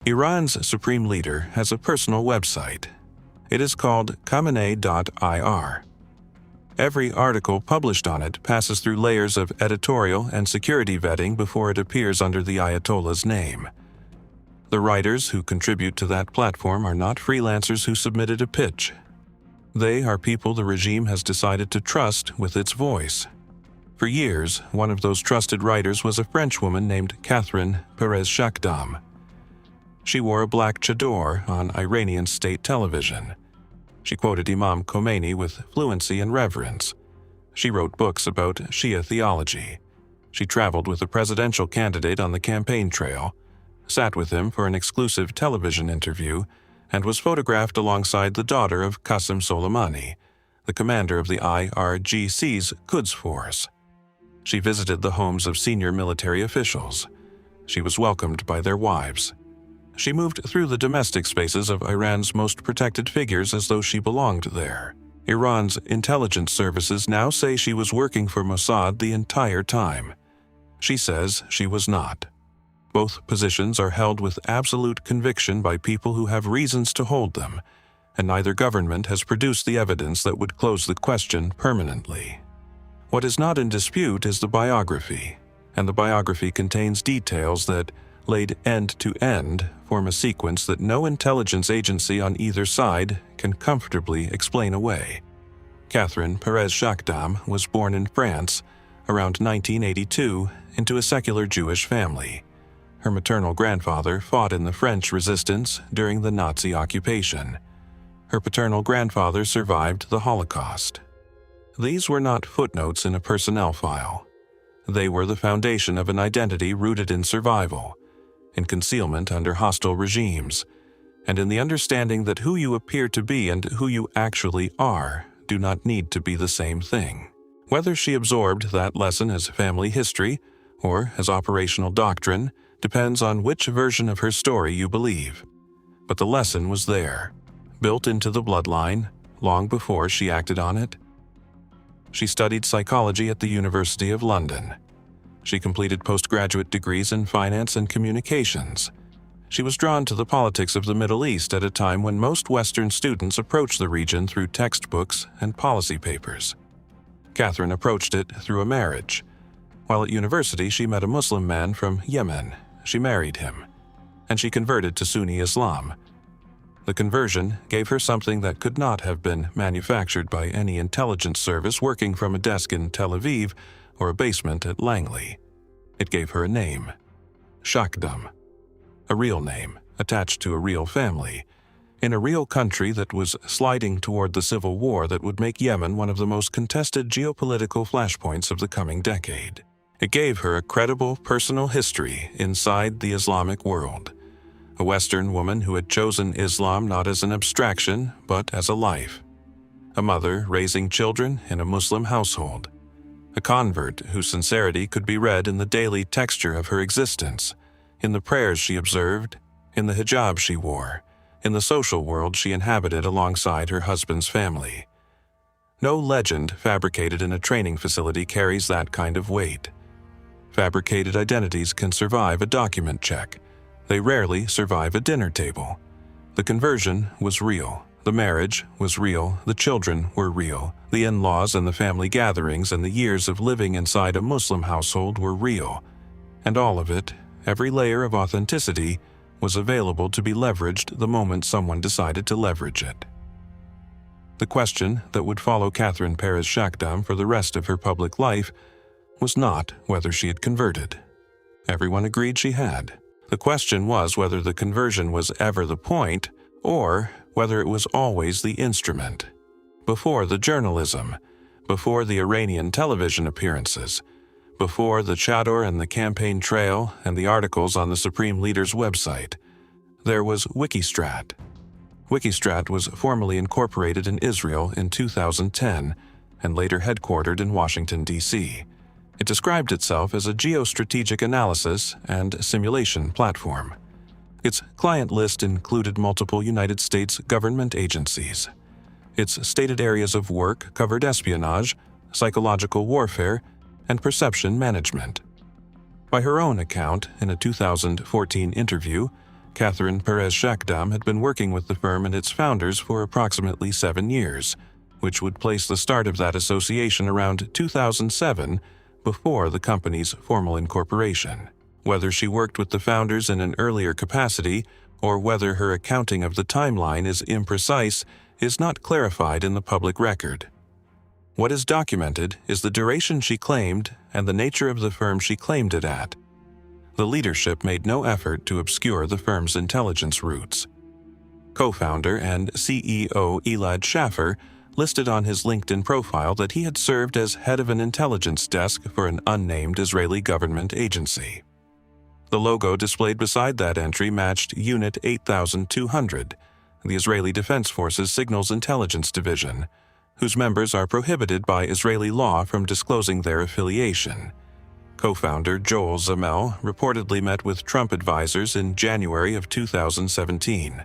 Iran's supreme leader has a personal website. It is called Khamenei.ir. Every article published on it passes through layers of editorial and security vetting before it appears under the Ayatollah's name. The writers who contribute to that platform are not freelancers who submitted a pitch. They are people the regime has decided to trust with its voice. For years, one of those trusted writers was a French woman named Perez-Shakdam. She wore a black chador on Iranian state television. She quoted Imam Khomeini with fluency and reverence. She wrote books about Shia theology. She traveled with a presidential candidate on the campaign trail, sat with him for an exclusive television interview, and was photographed alongside the daughter of Qasem Soleimani, the commander of the IRGC's Quds Force. She visited the homes of senior military officials. She was welcomed by their wives. She moved through the domestic spaces of Iran's most protected figures as though she belonged there. Iran's intelligence services now say she was working for Mossad the entire time. She says she was not. Both positions are held with absolute conviction by people who have reasons to hold them, and neither government has produced the evidence that would close the question permanently. What is not in dispute is the biography, and the biography contains details that, laid end to end, form a sequence that no intelligence agency on either side can comfortably explain away. Catherine Perez-Shakdam was born in France around 1982 into a secular Jewish family. Her maternal grandfather fought in the French resistance during the Nazi occupation. Her paternal grandfather survived the Holocaust. These were not footnotes in a personnel file. They were the foundation of an identity rooted in survival, in concealment under hostile regimes, and in the understanding that who you appear to be and who you actually are do not need to be the same thing. Whether she absorbed that lesson as family history or as operational doctrine depends on which version of her story you believe. But the lesson was there, built into the bloodline, long before she acted on it. She studied psychology at the University of London. She completed postgraduate degrees in finance and communications. She was drawn to the politics of the Middle East at a time when most Western students approach the region through textbooks and policy papers. Catherine approached it through a marriage. While at university, she met a Muslim man from Yemen. She married him, and she converted to Sunni Islam. The conversion gave her something that could not have been manufactured by any intelligence service working from a desk in Tel Aviv or a basement at Langley. It gave her a name, Shakdam, a real name attached to a real family, in a real country that was sliding toward the civil war that would make Yemen one of the most contested geopolitical flashpoints of the coming decade. It gave her a credible personal history inside the Islamic world, a Western woman who had chosen Islam not as an abstraction but as a life, a mother raising children in a Muslim household, a convert whose sincerity could be read in the daily texture of her existence, in the prayers she observed, in the hijab she wore, in the social world she inhabited alongside her husband's family. No legend fabricated in a training facility carries that kind of weight. Fabricated identities can survive a document check. They rarely survive a dinner table. The conversion was real. The marriage was real, the children were real, the in-laws and the family gatherings and the years of living inside a Muslim household were real. And all of it, every layer of authenticity, was available to be leveraged the moment someone decided to leverage it. The question that would follow Catherine Perez-Shakdam for the rest of her public life was not whether she had converted. Everyone agreed she had. The question was whether the conversion was ever the point, or whether it was always the instrument. Before the journalism, before the Iranian television appearances, before the chador and the campaign trail and the articles on the Supreme Leader's website, there was Wikistrat. Wikistrat was formally incorporated in Israel in 2010 and later headquartered in Washington, D.C. It described itself as a geostrategic analysis and simulation platform. Its client list included multiple United States government agencies. Its stated areas of work covered espionage, psychological warfare, and perception management. By her own account, in a 2014 interview, Catherine Perez-Shakdam had been working with the firm and its founders for approximately 7 years, which would place the start of that association around 2007, before the company's formal incorporation. Whether she worked with the founders in an earlier capacity or whether her accounting of the timeline is imprecise is not clarified in the public record. What is documented is the duration she claimed and the nature of the firm she claimed it at. The leadership made no effort to obscure the firm's intelligence roots. Co-founder and CEO Elad Schaffer listed on his LinkedIn profile that he had served as head of an intelligence desk for an unnamed Israeli government agency. The logo displayed beside that entry matched Unit 8200, the Israeli Defense Forces Signals Intelligence Division, whose members are prohibited by Israeli law from disclosing their affiliation. Co-founder Joel Zamel reportedly met with Trump advisors in January of 2017,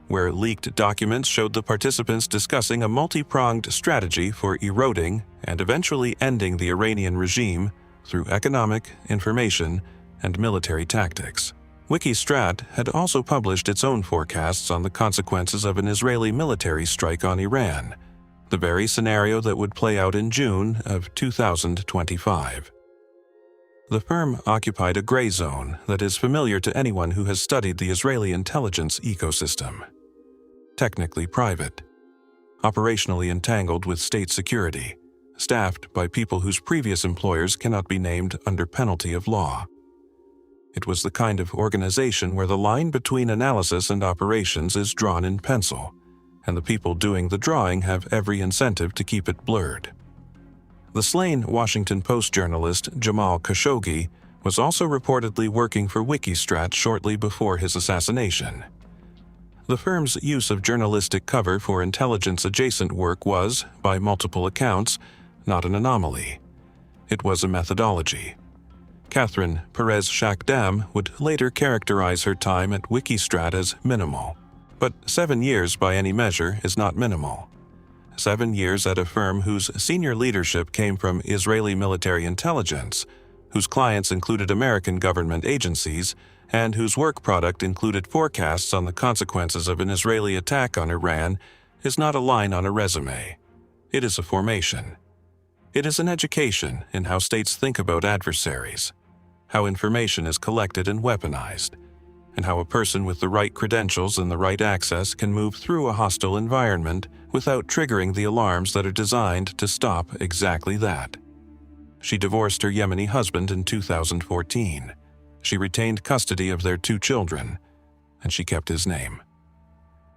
where leaked documents showed the participants discussing a multi-pronged strategy for eroding and eventually ending the Iranian regime through economic, information, and military tactics. Wikistrat had also published its own forecasts on the consequences of an Israeli military strike on Iran, the very scenario that would play out in June of 2025. The firm occupied a gray zone that is familiar to anyone who has studied the Israeli intelligence ecosystem. Technically private, operationally entangled with state security, staffed by people whose previous employers cannot be named under penalty of law. It was the kind of organization where the line between analysis and operations is drawn in pencil, and the people doing the drawing have every incentive to keep it blurred. The slain Washington Post journalist Jamal Khashoggi was also reportedly working for Wikistrat shortly before his assassination. The firm's use of journalistic cover for intelligence-adjacent work was, by multiple accounts, not an anomaly. It was a methodology. Catherine Perez-Shakdam would later characterize her time at Wikistrat as minimal. But 7 years by any measure is not minimal. 7 years at a firm whose senior leadership came from Israeli military intelligence, whose clients included American government agencies, and whose work product included forecasts on the consequences of an Israeli attack on Iran, is not a line on a resume. It is a formation. It is an education in how states think about adversaries, how information is collected and weaponized, and how a person with the right credentials and the right access can move through a hostile environment without triggering the alarms that are designed to stop exactly that. She divorced her Yemeni husband in 2014. She retained custody of their 2 children, and she kept his name.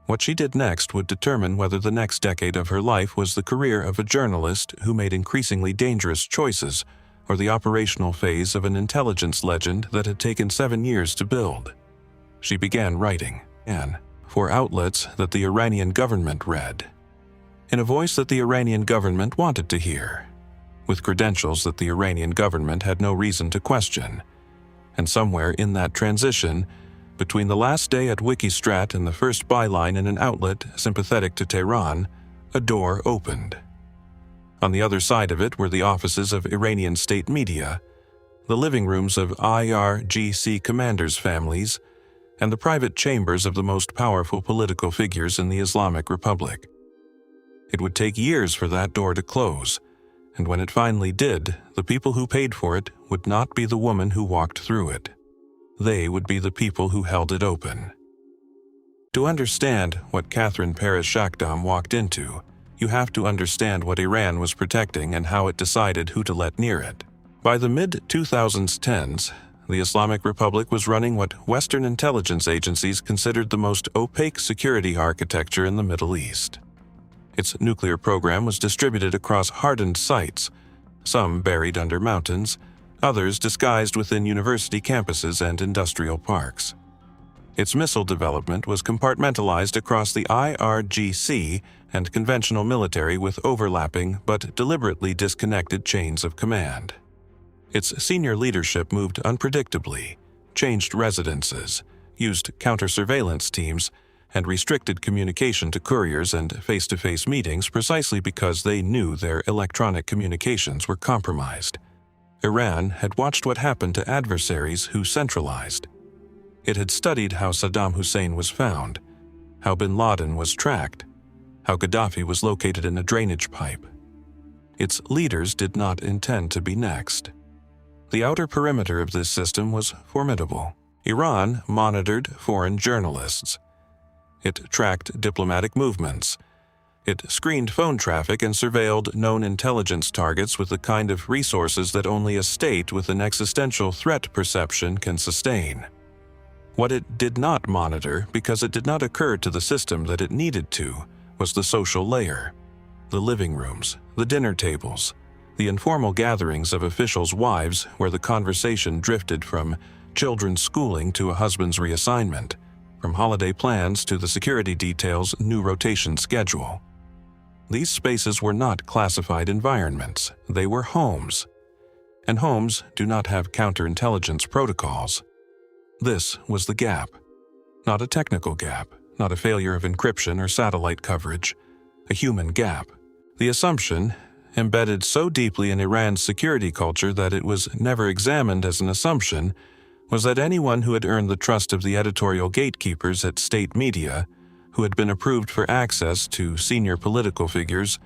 What she did next would determine whether the next decade of her life was the career of a journalist who made increasingly dangerous choices, or the operational phase of an intelligence legend that had taken 7 years to build. She began writing, for outlets that the Iranian government read, in a voice that the Iranian government wanted to hear, with credentials that the Iranian government had no reason to question. And somewhere in that transition, between the last day at Wikistrat and the first byline in an outlet sympathetic to Tehran, a door opened. On the other side of it were the offices of Iranian state media, the living rooms of IRGC commanders' families, and the private chambers of the most powerful political figures in the Islamic Republic. It would take years for that door to close, and when it finally did, the people who paid for it would not be the woman who walked through it. They would be the people who held it open. To understand what Catherine Perez-Shakdam walked into, you have to understand what Iran was protecting and how it decided who to let near it. By the mid-2010s, the Islamic Republic was running what Western intelligence agencies considered the most opaque security architecture in the Middle East. Its nuclear program was distributed across hardened sites, some buried under mountains, others disguised within university campuses and industrial parks. Its missile development was compartmentalized across the IRGC and conventional military with overlapping but deliberately disconnected chains of command. Its senior leadership moved unpredictably, changed residences, used counter-surveillance teams, and restricted communication to couriers and face-to-face meetings precisely because they knew their electronic communications were compromised. Iran had watched what happened to adversaries who centralized. It had studied how Saddam Hussein was found, how bin Laden was tracked, how Gaddafi was located in a drainage pipe. Its leaders did not intend to be next. The outer perimeter of this system was formidable. Iran monitored foreign journalists. It tracked diplomatic movements. It screened phone traffic and surveilled known intelligence targets with the kind of resources that only a state with an existential threat perception can sustain. What it did not monitor, because it did not occur to the system that it needed to, was the social layer. The living rooms, the dinner tables, the informal gatherings of officials' wives where the conversation drifted from children's schooling to a husband's reassignment, from holiday plans to the security detail's new rotation schedule. These spaces were not classified environments, they were homes. And homes do not have counterintelligence protocols. This was the gap. Not a technical gap, not a failure of encryption or satellite coverage, a human gap. The assumption, embedded so deeply in Iran's security culture that it was never examined as an assumption, was that anyone who had earned the trust of the editorial gatekeepers at state media, who had been approved for access to senior political figures,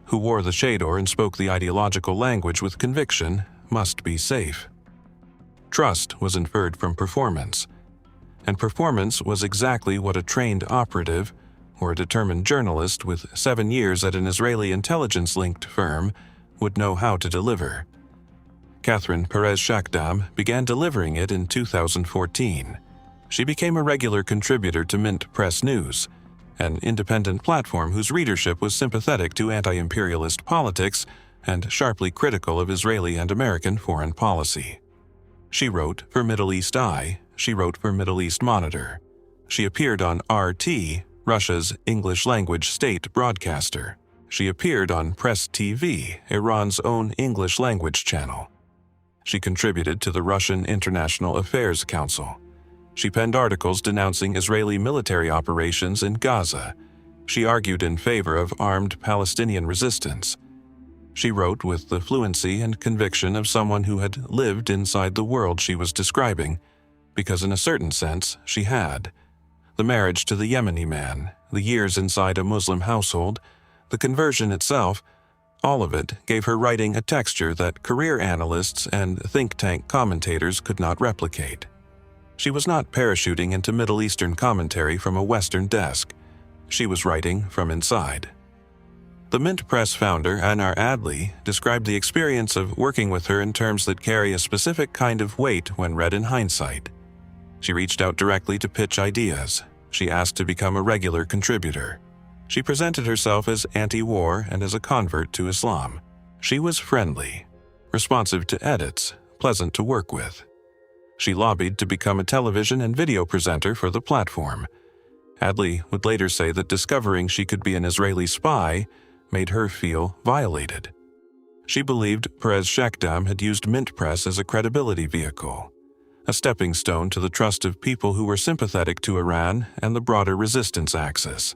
who wore the chador and spoke the ideological language with conviction, must be safe. Trust was inferred from performance, and performance was exactly what a trained operative or a determined journalist with 7 years at an Israeli intelligence-linked firm would know how to deliver. Catherine Perez-Shakdam began delivering it in 2014. She became a regular contributor to Mint Press News, an independent platform whose readership was sympathetic to anti-imperialist politics and sharply critical of Israeli and American foreign policy. She wrote for Middle East Eye, she wrote for Middle East Monitor. She appeared on RT, Russia's English-language state broadcaster. She appeared on Press TV, Iran's own English-language channel. She contributed to the Russian International Affairs Council. She penned articles denouncing Israeli military operations in Gaza. She argued in favor of armed Palestinian resistance. She wrote with the fluency and conviction of someone who had lived inside the world she was describing, because in a certain sense she had. The marriage to the Yemeni man, the years inside a Muslim household, the conversion itself, all of it gave her writing a texture that career analysts and think tank commentators could not replicate. She was not parachuting into Middle Eastern commentary from a Western desk. She was writing from inside. The Mint Press founder, Anar Adley, described the experience of working with her in terms that carry a specific kind of weight when read in hindsight. She reached out directly to pitch ideas. She asked to become a regular contributor. She presented herself as anti-war and as a convert to Islam. She was friendly, responsive to edits, pleasant to work with. She lobbied to become a television and video presenter for the platform. Adley would later say that discovering she could be an Israeli spy made her feel violated. She believed Perez-Shakdam had used Mint Press as a credibility vehicle, a stepping stone to the trust of people who were sympathetic to Iran and the broader resistance axis.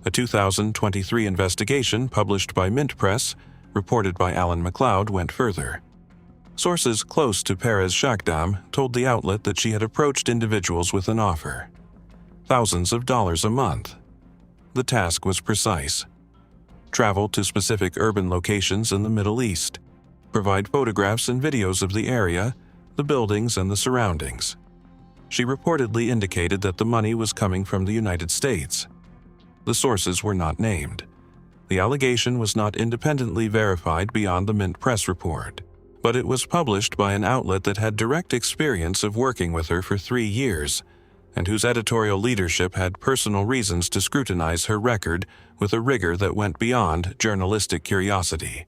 A 2023 investigation published by Mint Press, reported by Alan MacLeod, went further. Sources close to Perez-Shakdam told the outlet that she had approached individuals with an offer. Thousands of dollars a month. The task was precise. Travel to specific urban locations in the Middle East. Provide photographs and videos of the area, the buildings and the surroundings. She reportedly indicated that the money was coming from the United States. The sources were not named. The allegation was not independently verified beyond the Mint Press report, but it was published by an outlet that had direct experience of working with her for 3 years, and whose editorial leadership had personal reasons to scrutinize her record with a rigor that went beyond journalistic curiosity.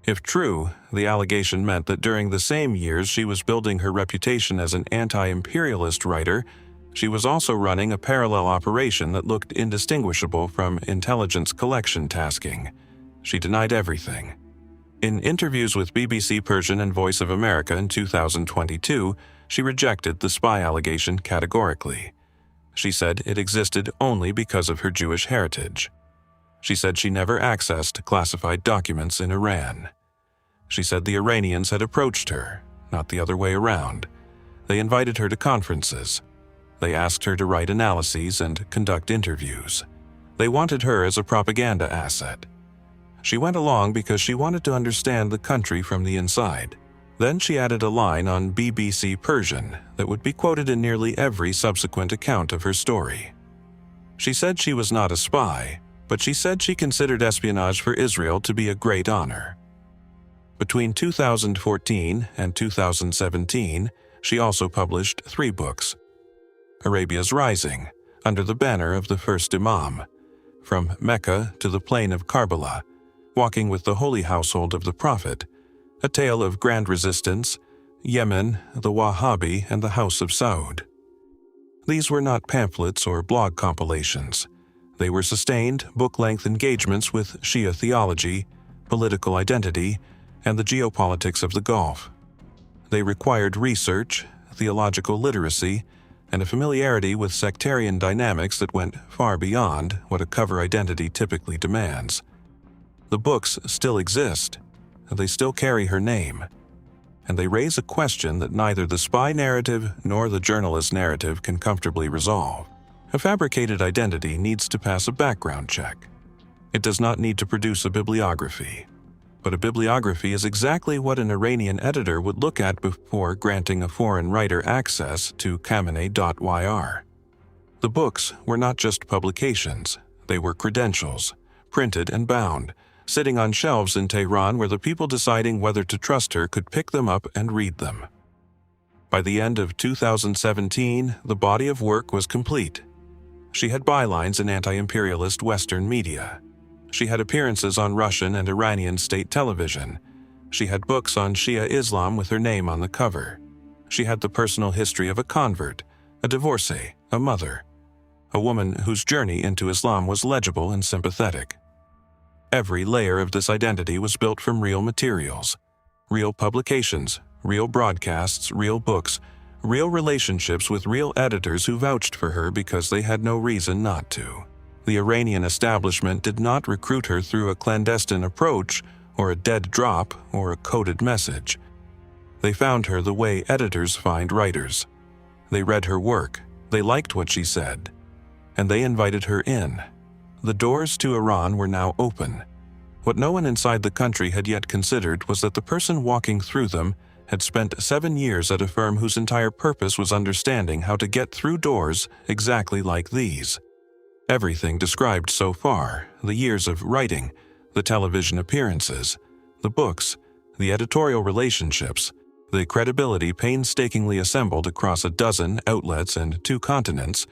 If true, the allegation meant that during the same years she was building her reputation as an anti-imperialist writer, she was also running a parallel operation that looked indistinguishable from intelligence collection tasking. She denied everything. In interviews with BBC Persian and Voice of America in 2022, she rejected the spy allegation categorically. She said it existed only because of her Jewish heritage. She said she never accessed classified documents in Iran. She said the Iranians had approached her, not the other way around. They invited her to conferences. They asked her to write analyses and conduct interviews. They wanted her as a propaganda asset. She went along because she wanted to understand the country from the inside. Then she added a line on BBC Persian that would be quoted in nearly every subsequent account of her story. She said she was not a spy, but she said she considered espionage for Israel to be a great honor. Between 2014 and 2017, she also published 3 books. Arabia's Rising, under the banner of the first Imam, From Mecca to the Plain of Karbala, Walking with the Holy Household of the Prophet, A Tale of Grand Resistance, Yemen, the Wahhabi, and the House of Saud. These were not pamphlets or blog compilations. They were sustained, book-length engagements with Shia theology, political identity, and the geopolitics of the Gulf. They required research, theological literacy, and a familiarity with sectarian dynamics that went far beyond what a cover identity typically demands. The books still exist, and they still carry her name, and they raise a question that neither the spy narrative nor the journalist narrative can comfortably resolve. A fabricated identity needs to pass a background check. It does not need to produce a bibliography. But a bibliography is exactly what an Iranian editor would look at before granting a foreign writer access to Khamenei.ir. The books were not just publications, they were credentials, printed and bound, sitting on shelves in Tehran where the people deciding whether to trust her could pick them up and read them. By the end of 2017, the body of work was complete. She had bylines in anti-imperialist Western media. She had appearances on Russian and Iranian state television. She had books on Shia Islam with her name on the cover. She had the personal history of a convert, a divorcee, a mother, a woman whose journey into Islam was legible and sympathetic. Every layer of this identity was built from real materials, real publications, real broadcasts, real books, real relationships with real editors who vouched for her because they had no reason not to. The Iranian establishment did not recruit her through a clandestine approach or a dead drop or a coded message. They found her the way editors find writers. They read her work, they liked what she said, and they invited her in. The doors to Iran were now open. What no one inside the country had yet considered was that the person walking through them had spent 7 years at a firm whose entire purpose was understanding how to get through doors exactly like these. Everything described so far, the years of writing, the television appearances, the books, the editorial relationships, the credibility painstakingly assembled across a dozen outlets and 2 continents,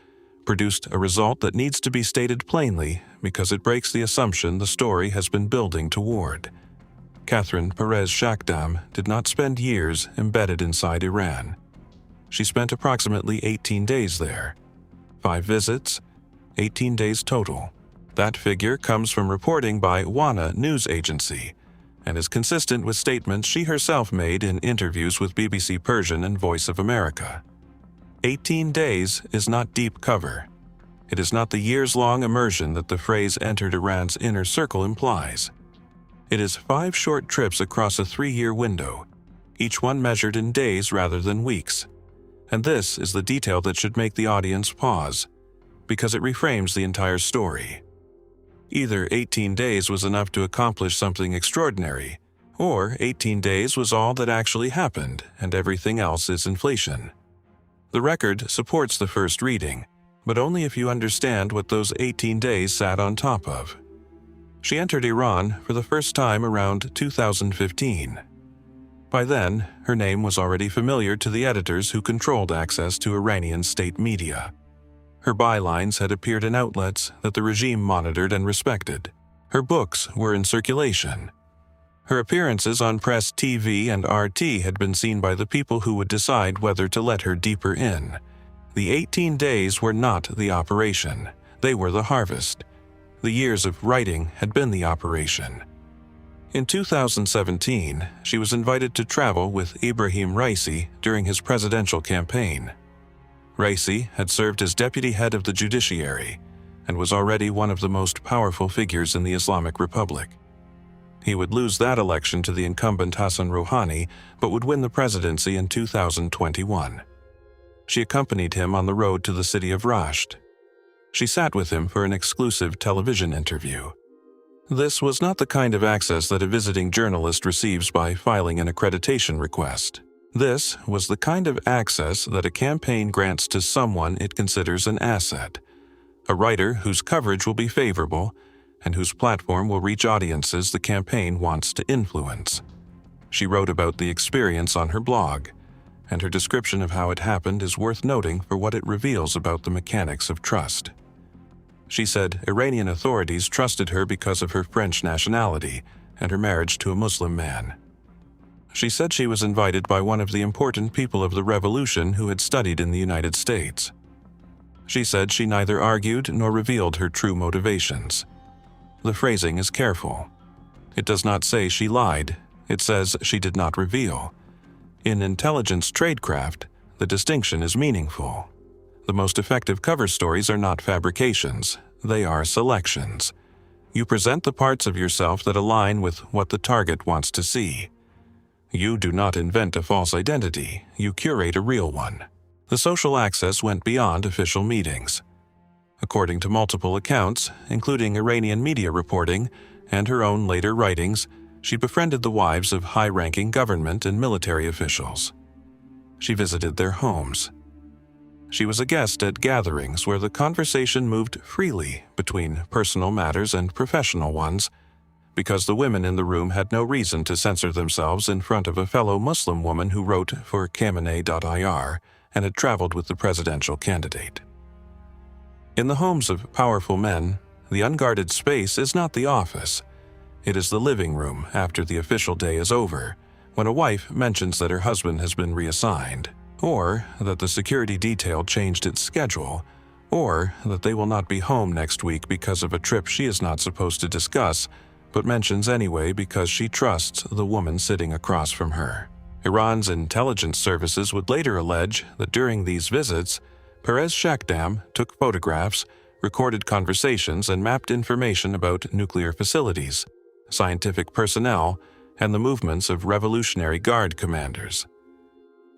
produced a result that needs to be stated plainly because it breaks the assumption the story has been building toward. Catherine Perez-Shakdam did not spend years embedded inside Iran. She spent approximately 18 days there. 5 visits, 18 days total. That figure comes from reporting by WANA news agency and is consistent with statements she herself made in interviews with BBC Persian and Voice of America. 18 days is not deep cover. It is not the years-long immersion that the phrase entered Iran's inner circle implies. It is 5 short trips across a 3-year window, each one measured in days rather than weeks. And this is the detail that should make the audience pause, because it reframes the entire story. Either 18 days was enough to accomplish something extraordinary, or 18 days was all that actually happened and everything else is inflation. The record supports the first reading, but only if you understand what those 18 days sat on top of. She entered Iran for the first time around 2015. By then, her name was already familiar to the editors who controlled access to Iranian state media. Her bylines had appeared in outlets that the regime monitored and respected. Her books were in circulation. Her appearances on Press TV and RT had been seen by the people who would decide whether to let her deeper in. The 18 days were not the operation. They were the harvest. The years of writing had been the operation. In 2017, she was invited to travel with Ibrahim Raisi during his presidential campaign. Raisi had served as deputy head of the judiciary and was already one of the most powerful figures in the Islamic Republic. He would lose that election to the incumbent Hassan Rouhani, but would win the presidency in 2021. She accompanied him on the road to the city of Rasht. She sat with him for an exclusive television interview. This was not the kind of access that a visiting journalist receives by filing an accreditation request. This was the kind of access that a campaign grants to someone it considers an asset, a writer whose coverage will be favorable and whose platform will reach audiences the campaign wants to influence. She wrote about the experience on her blog, and her description of how it happened is worth noting for what it reveals about the mechanics of trust. She said Iranian authorities trusted her because of her French nationality and her marriage to a Muslim man. She said she was invited by one of the important people of the revolution who had studied in the United States. She said she neither argued nor revealed her true motivations. The phrasing is careful. It does not say she lied, it says she did not reveal. In intelligence tradecraft, the distinction is meaningful. The most effective cover stories are not fabrications, they are selections. You present the parts of yourself that align with what the target wants to see. You do not invent a false identity, you curate a real one. The social access went beyond official meetings. According to multiple accounts, including Iranian media reporting and her own later writings, she befriended the wives of high-ranking government and military officials. She visited their homes. She was a guest at gatherings where the conversation moved freely between personal matters and professional ones, because the women in the room had no reason to censor themselves in front of a fellow Muslim woman who wrote for Khamenei.ir and had traveled with the presidential candidate. In the homes of powerful men, the unguarded space is not the office. It is the living room after the official day is over, when a wife mentions that her husband has been reassigned, or that the security detail changed its schedule, or that they will not be home next week because of a trip she is not supposed to discuss, but mentions anyway because she trusts the woman sitting across from her. Iran's intelligence services would later allege that during these visits, Perez-Shakdam took photographs, recorded conversations, and mapped information about nuclear facilities, scientific personnel, and the movements of Revolutionary Guard commanders.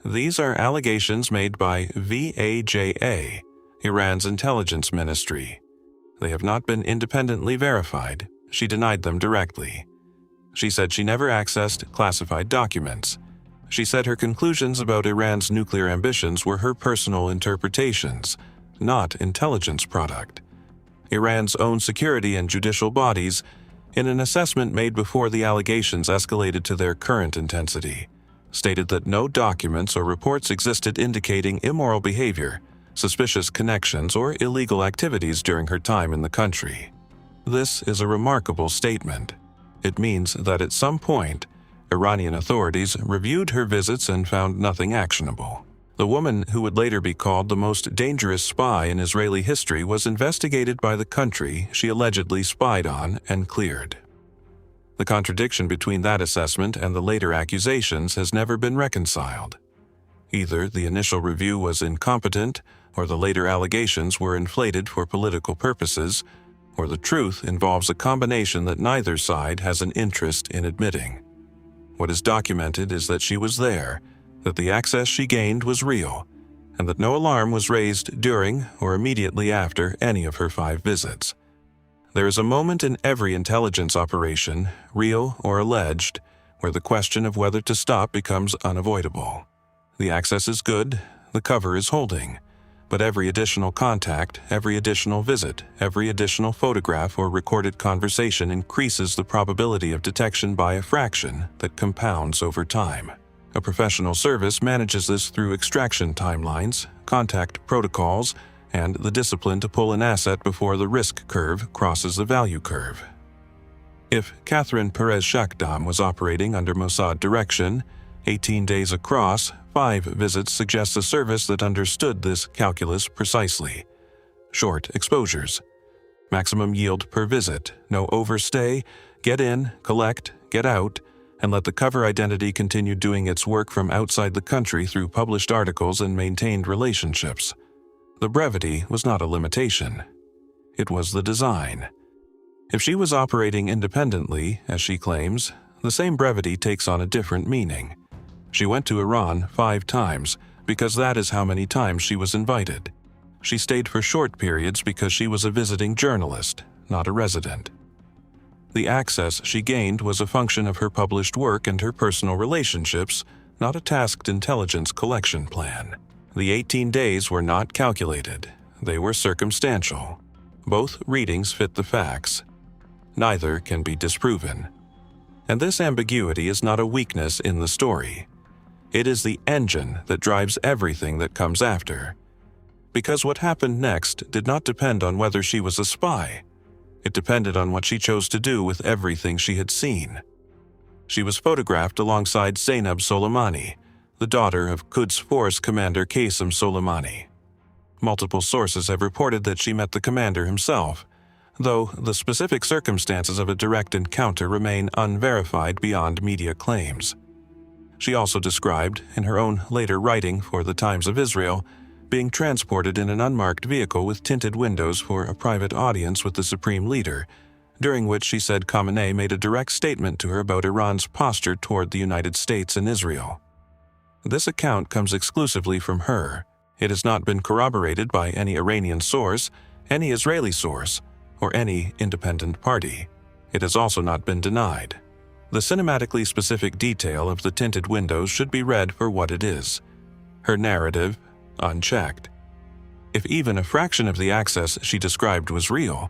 These are allegations made by VAJA, Iran's intelligence ministry. They have not been independently verified. She denied them directly. She said she never accessed classified documents. She said her conclusions about Iran's nuclear ambitions were her personal interpretations, not intelligence product. Iran's own security and judicial bodies, in an assessment made before the allegations escalated to their current intensity, stated that no documents or reports existed indicating immoral behavior, suspicious connections, or illegal activities during her time in the country. This is a remarkable statement. It means that at some point, Iranian authorities reviewed her visits and found nothing actionable. The woman who would later be called the most dangerous spy in Israeli history was investigated by the country she allegedly spied on and cleared. The contradiction between that assessment and the later accusations has never been reconciled. Either the initial review was incompetent, or the later allegations were inflated for political purposes, or the truth involves a combination that neither side has an interest in admitting. What is documented is that she was there, that the access she gained was real, and that no alarm was raised during or immediately after any of her 5 visits. There is a moment in every intelligence operation, real or alleged, where the question of whether to stop becomes unavoidable. The access is good, the cover is holding, but every additional contact, every additional visit, every additional photograph or recorded conversation increases the probability of detection by a fraction that compounds over time. A professional service manages this through extraction timelines, contact protocols, and the discipline to pull an asset before the risk curve crosses the value curve. If Catherine Perez-Shakdam was operating under Mossad direction, 18 days across, 5 visits suggest a service that understood this calculus precisely. Short exposures. Maximum yield per visit, no overstay, get in, collect, get out, and let the cover identity continue doing its work from outside the country through published articles and maintained relationships. The brevity was not a limitation. It was the design. If she was operating independently, as she claims, the same brevity takes on a different meaning. She went to Iran 5 times because that is how many times she was invited. She stayed for short periods because she was a visiting journalist, not a resident. The access she gained was a function of her published work and her personal relationships, not a tasked intelligence collection plan. The 18 days were not calculated. They were circumstantial. Both readings fit the facts. Neither can be disproven. And this ambiguity is not a weakness in the story. It is the engine that drives everything that comes after. Because what happened next did not depend on whether she was a spy. It depended on what she chose to do with everything she had seen. She was photographed alongside Zainab Soleimani, the daughter of Quds Force Commander Qasem Soleimani. Multiple sources have reported that she met the commander himself, though the specific circumstances of a direct encounter remain unverified beyond media claims. She also described, in her own later writing for the Times of Israel, being transported in an unmarked vehicle with tinted windows for a private audience with the supreme leader, during which she said Khamenei made a direct statement to her about Iran's posture toward the United States and Israel. This account comes exclusively from her. It has not been corroborated by any Iranian source, any Israeli source, or any independent party. It has also not been denied. The cinematically specific detail of the tinted windows should be read for what it is. Her narrative, unchecked. If even a fraction of the access she described was real,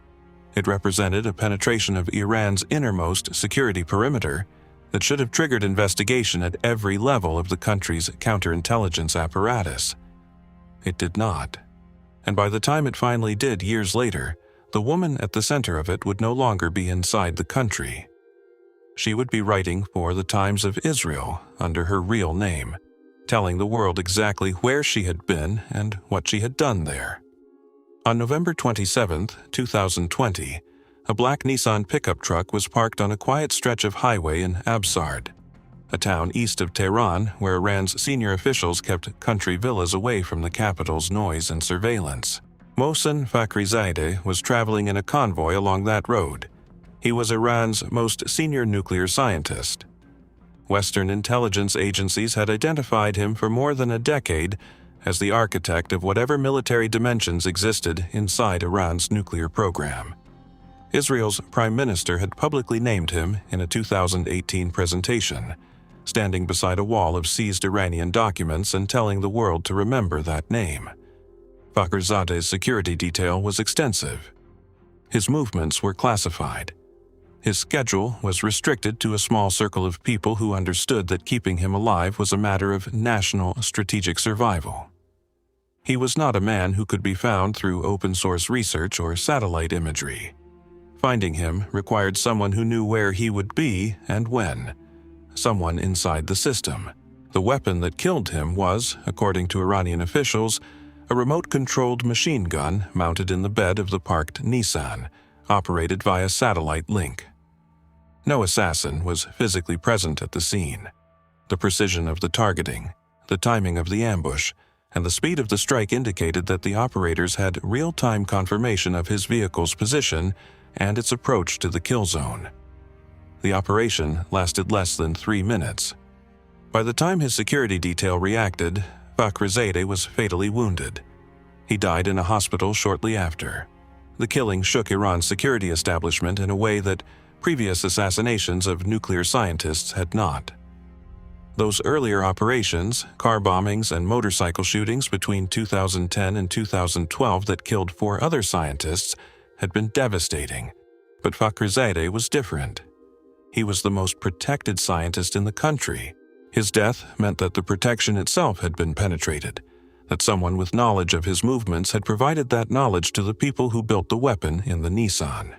it represented a penetration of Iran's innermost security perimeter that should have triggered investigation at every level of the country's counterintelligence apparatus. It did not. And by the time it finally did years later, the woman at the center of it would no longer be inside the country. She would be writing for the Times of Israel under her real name, telling the world exactly where she had been and what she had done there. On November 27, 2020, a black Nissan pickup truck was parked on a quiet stretch of highway in Absard, a town east of Tehran where Iran's senior officials kept country villas away from the capital's noise and surveillance. Mohsen Fakhrizadeh was traveling in a convoy along that road. He was Iran's most senior nuclear scientist. Western intelligence agencies had identified him for more than a decade as the architect of whatever military dimensions existed inside Iran's nuclear program. Israel's prime minister had publicly named him in a 2018 presentation, standing beside a wall of seized Iranian documents and telling the world to remember that name. Fakhrizadeh's security detail was extensive. His movements were classified. His schedule was restricted to a small circle of people who understood that keeping him alive was a matter of national strategic survival. He was not a man who could be found through open-source research or satellite imagery. Finding him required someone who knew where he would be and when, someone inside the system. The weapon that killed him was, according to Iranian officials, a remote-controlled machine gun mounted in the bed of the parked Nissan, operated via satellite link. No assassin was physically present at the scene. The precision of the targeting, the timing of the ambush, and the speed of the strike indicated that the operators had real-time confirmation of his vehicle's position and its approach to the kill zone. The operation lasted less than 3 minutes. By the time his security detail reacted, Fakhrizadeh was fatally wounded. He died in a hospital shortly after. The killing shook Iran's security establishment in a way that previous assassinations of nuclear scientists had not. Those earlier operations, car bombings and motorcycle shootings between 2010 and 2012 that killed 4 other scientists, had been devastating. But Fakhrizadeh was different. He was the most protected scientist in the country. His death meant that the protection itself had been penetrated, that someone with knowledge of his movements had provided that knowledge to the people who built the weapon in the Nissan.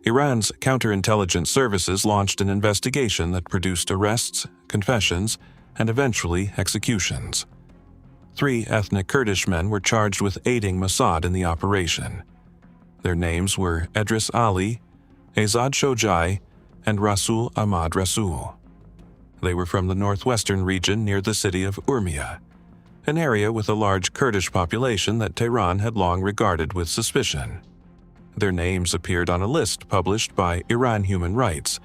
Iran's counterintelligence services launched an investigation that produced arrests, confessions, and eventually executions. 3 ethnic Kurdish men were charged with aiding Mossad in the operation. Their names were Edris Ali, Azad Shojai, and Rasul Ahmad Rasul. They were from the northwestern region near the city of Urmia, an area with a large Kurdish population that Tehran had long regarded with suspicion. Their names appeared on a list published by Iran Human Rights,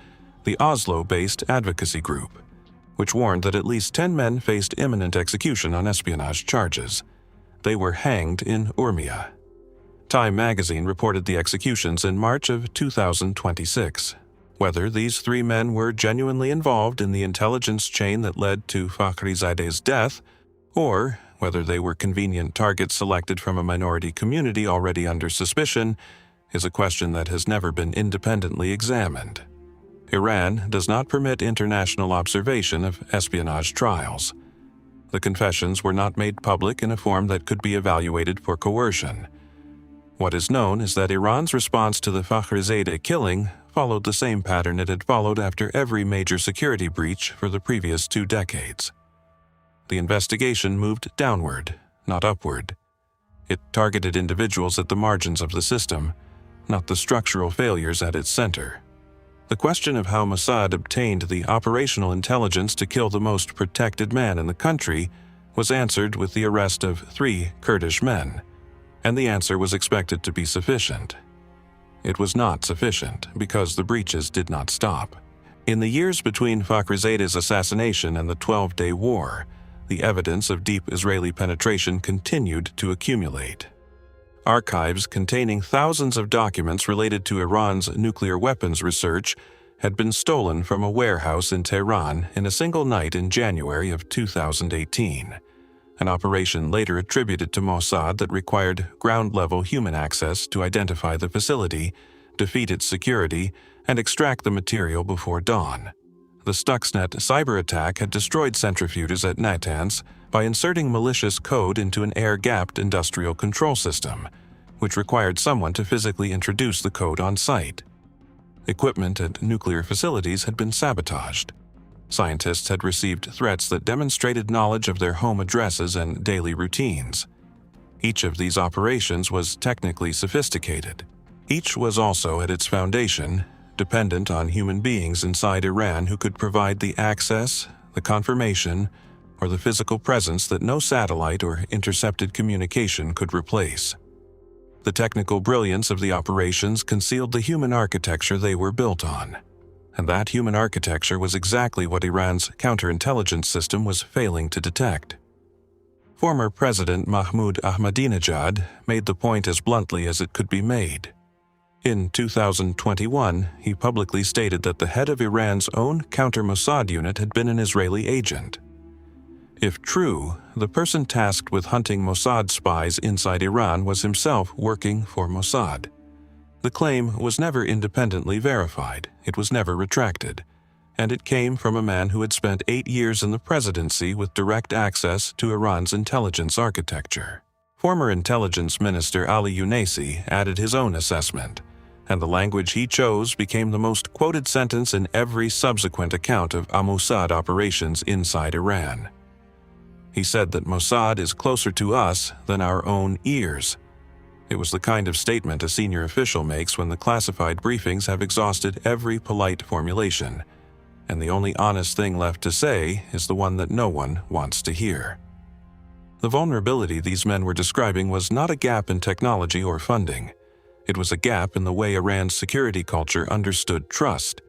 the Oslo-based advocacy group. which warned that at least 10 men faced imminent execution on espionage charges. They were hanged in Urmia. Time magazine reported the executions in March of 2026. Whether these 3 men were genuinely involved in the intelligence chain that led to Fakhrizade's death, or whether they were convenient targets selected from a minority community already under suspicion, is a question that has never been independently examined. Iran does not permit international observation of espionage trials. The confessions were not made public in a form that could be evaluated for coercion. What is known is that Iran's response to the Fakhrizadeh killing followed the same pattern it had followed after every major security breach for the previous 2 decades. The investigation moved downward, not upward. It targeted individuals at the margins of the system, not the structural failures at its center. The question of how Mossad obtained the operational intelligence to kill the most protected man in the country was answered with the arrest of 3 Kurdish men, and the answer was expected to be sufficient. It was not sufficient because the breaches did not stop. In the years between Fakhrizadeh's assassination and the 12-day war, the evidence of deep Israeli penetration continued to accumulate. Archives containing thousands of documents related to Iran's nuclear weapons research had been stolen from a warehouse in Tehran in a single night in January of 2018, an operation later attributed to Mossad that required ground-level human access to identify the facility, defeat its security, and extract the material before dawn. The Stuxnet cyber attack had destroyed centrifuges at Natanz by inserting malicious code into an air-gapped industrial control system, which required someone to physically introduce the code on site. Equipment at nuclear facilities had been sabotaged. Scientists had received threats that demonstrated knowledge of their home addresses and daily routines. Each of these operations was technically sophisticated. Each was also, at its foundation, dependent on human beings inside Iran who could provide the access, the confirmation, or the physical presence that no satellite or intercepted communication could replace. The technical brilliance of the operations concealed the human architecture they were built on, and that human architecture was exactly what Iran's counterintelligence system was failing to detect. Former President Mahmoud Ahmadinejad made the point as bluntly as it could be made. In 2021, he publicly stated that the head of Iran's own counter-Mossad unit had been an Israeli agent. If true, the person tasked with hunting Mossad spies inside Iran was himself working for Mossad. The claim was never independently verified, it was never retracted, and it came from a man who had spent 8 years in the presidency with direct access to Iran's intelligence architecture. Former Intelligence Minister Ali Younesi added his own assessment, and the language he chose became the most quoted sentence in every subsequent account of Mossad operations inside Iran. He said that Mossad is closer to us than our own ears. It was the kind of statement a senior official makes when the classified briefings have exhausted every polite formulation, and the only honest thing left to say is the one that no one wants to hear. The vulnerability these men were describing was not a gap in technology or funding. It was a gap in the way Iran's security culture understood trust.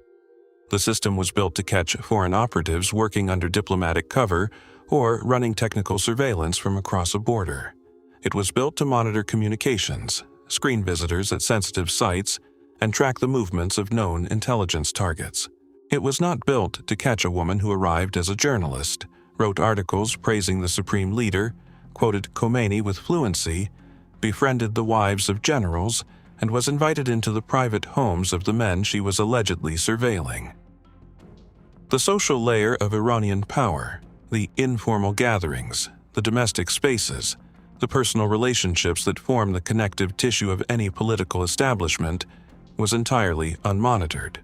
The system was built to catch foreign operatives working under diplomatic cover or running technical surveillance from across a border. It was built to monitor communications, screen visitors at sensitive sites, and track the movements of known intelligence targets. It was not built to catch a woman who arrived as a journalist, wrote articles praising the supreme leader, quoted Khomeini with fluency, befriended the wives of generals, and was invited into the private homes of the men she was allegedly surveilling. The social layer of Iranian power, the informal gatherings, the domestic spaces, the personal relationships that form the connective tissue of any political establishment, was entirely unmonitored.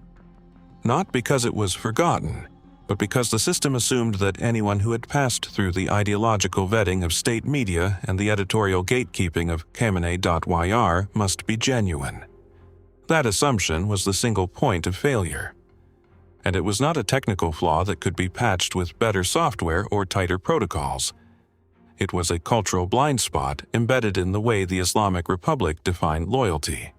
Not because it was forgotten, but because the system assumed that anyone who had passed through the ideological vetting of state media and the editorial gatekeeping of Khamenei.YR must be genuine. That assumption was the single point of failure. And it was not a technical flaw that could be patched with better software or tighter protocols. It was a cultural blind spot embedded in the way the Islamic Republic defined loyalty.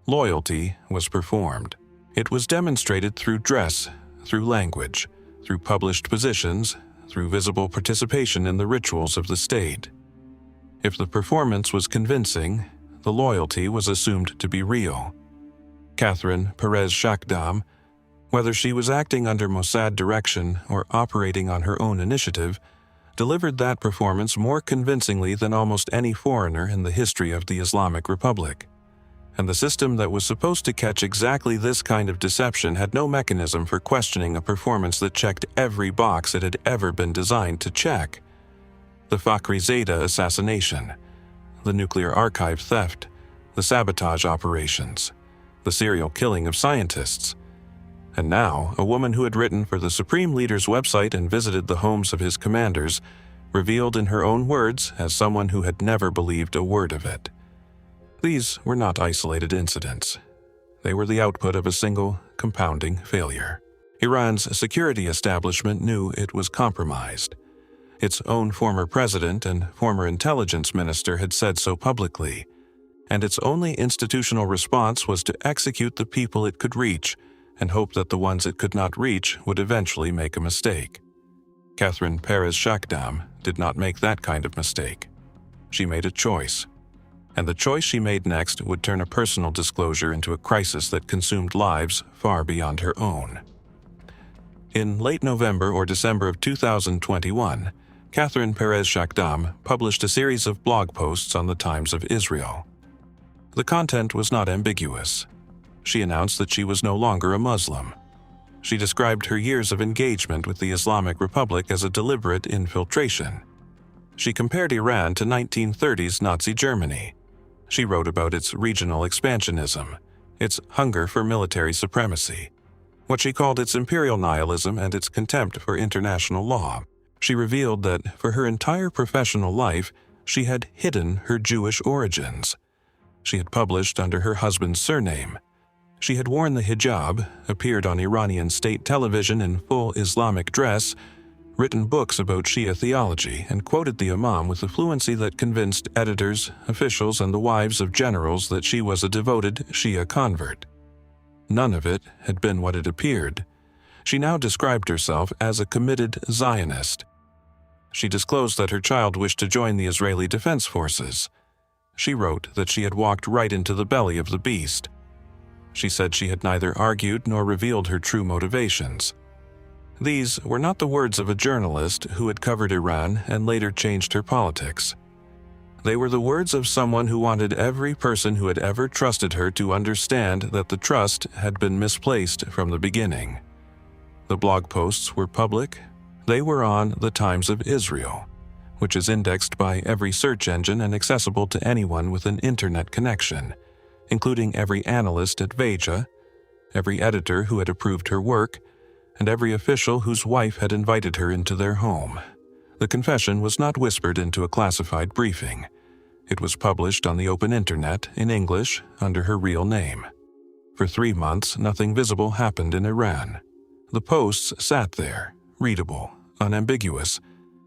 Loyalty was performed. It was demonstrated through dress, through language, through published positions, through visible participation in the rituals of the state. If the performance was convincing, the loyalty was assumed to be real. Catherine Perez-Shakdam, whether she was acting under Mossad direction or operating on her own initiative, delivered that performance more convincingly than almost any foreigner in the history of the Islamic Republic. And the system that was supposed to catch exactly this kind of deception had no mechanism for questioning a performance that checked every box it had ever been designed to check. The Fakhrizadeh assassination, the nuclear archive theft, the sabotage operations, the serial killing of scientists. And now, a woman who had written for the Supreme Leader's website and visited the homes of his commanders, revealed in her own words as someone who had never believed a word of it. These were not isolated incidents. They were the output of a single, compounding failure. Iran's security establishment knew it was compromised. Its own former president and former intelligence minister had said so publicly, and its only institutional response was to execute the people it could reach and hope that the ones it could not reach would eventually make a mistake. Catherine Perez-Shakdam did not make that kind of mistake. She made a choice. And the choice she made next would turn a personal disclosure into a crisis that consumed lives far beyond her own. In late November or December of 2021, Catherine Perez-Shakdam published a series of blog posts on the Times of Israel. The content was not ambiguous. She announced that she was no longer a Muslim. She described her years of engagement with the Islamic Republic as a deliberate infiltration. She compared Iran to 1930s Nazi Germany. She wrote about its regional expansionism, its hunger for military supremacy, what she called its imperial nihilism and its contempt for international law. She revealed that for her entire professional life, she had hidden her Jewish origins. She had published under her husband's surname. She had worn the hijab, appeared on Iranian state television in full Islamic dress, written books about Shia theology, and quoted the Imam with a fluency that convinced editors, officials, and the wives of generals that she was a devoted Shia convert. None of it had been what it appeared. She now described herself as a committed Zionist. She disclosed that her child wished to join the Israeli Defense Forces. She wrote that she had walked right into the belly of the beast. She said she had neither argued nor revealed her true motivations. These were not the words of a journalist who had covered Iran and later changed her politics. They were the words of someone who wanted every person who had ever trusted her to understand that the trust had been misplaced from the beginning. The blog posts were public. They were on the Times of Israel, which is indexed by every search engine and accessible to anyone with an internet connection, including every analyst at Veja, every editor who had approved her work, and every official whose wife had invited her into their home. The confession was not whispered into a classified briefing. It was published on the open internet in English under her real name. For 3 months, nothing visible happened in Iran. The posts sat there, readable, unambiguous,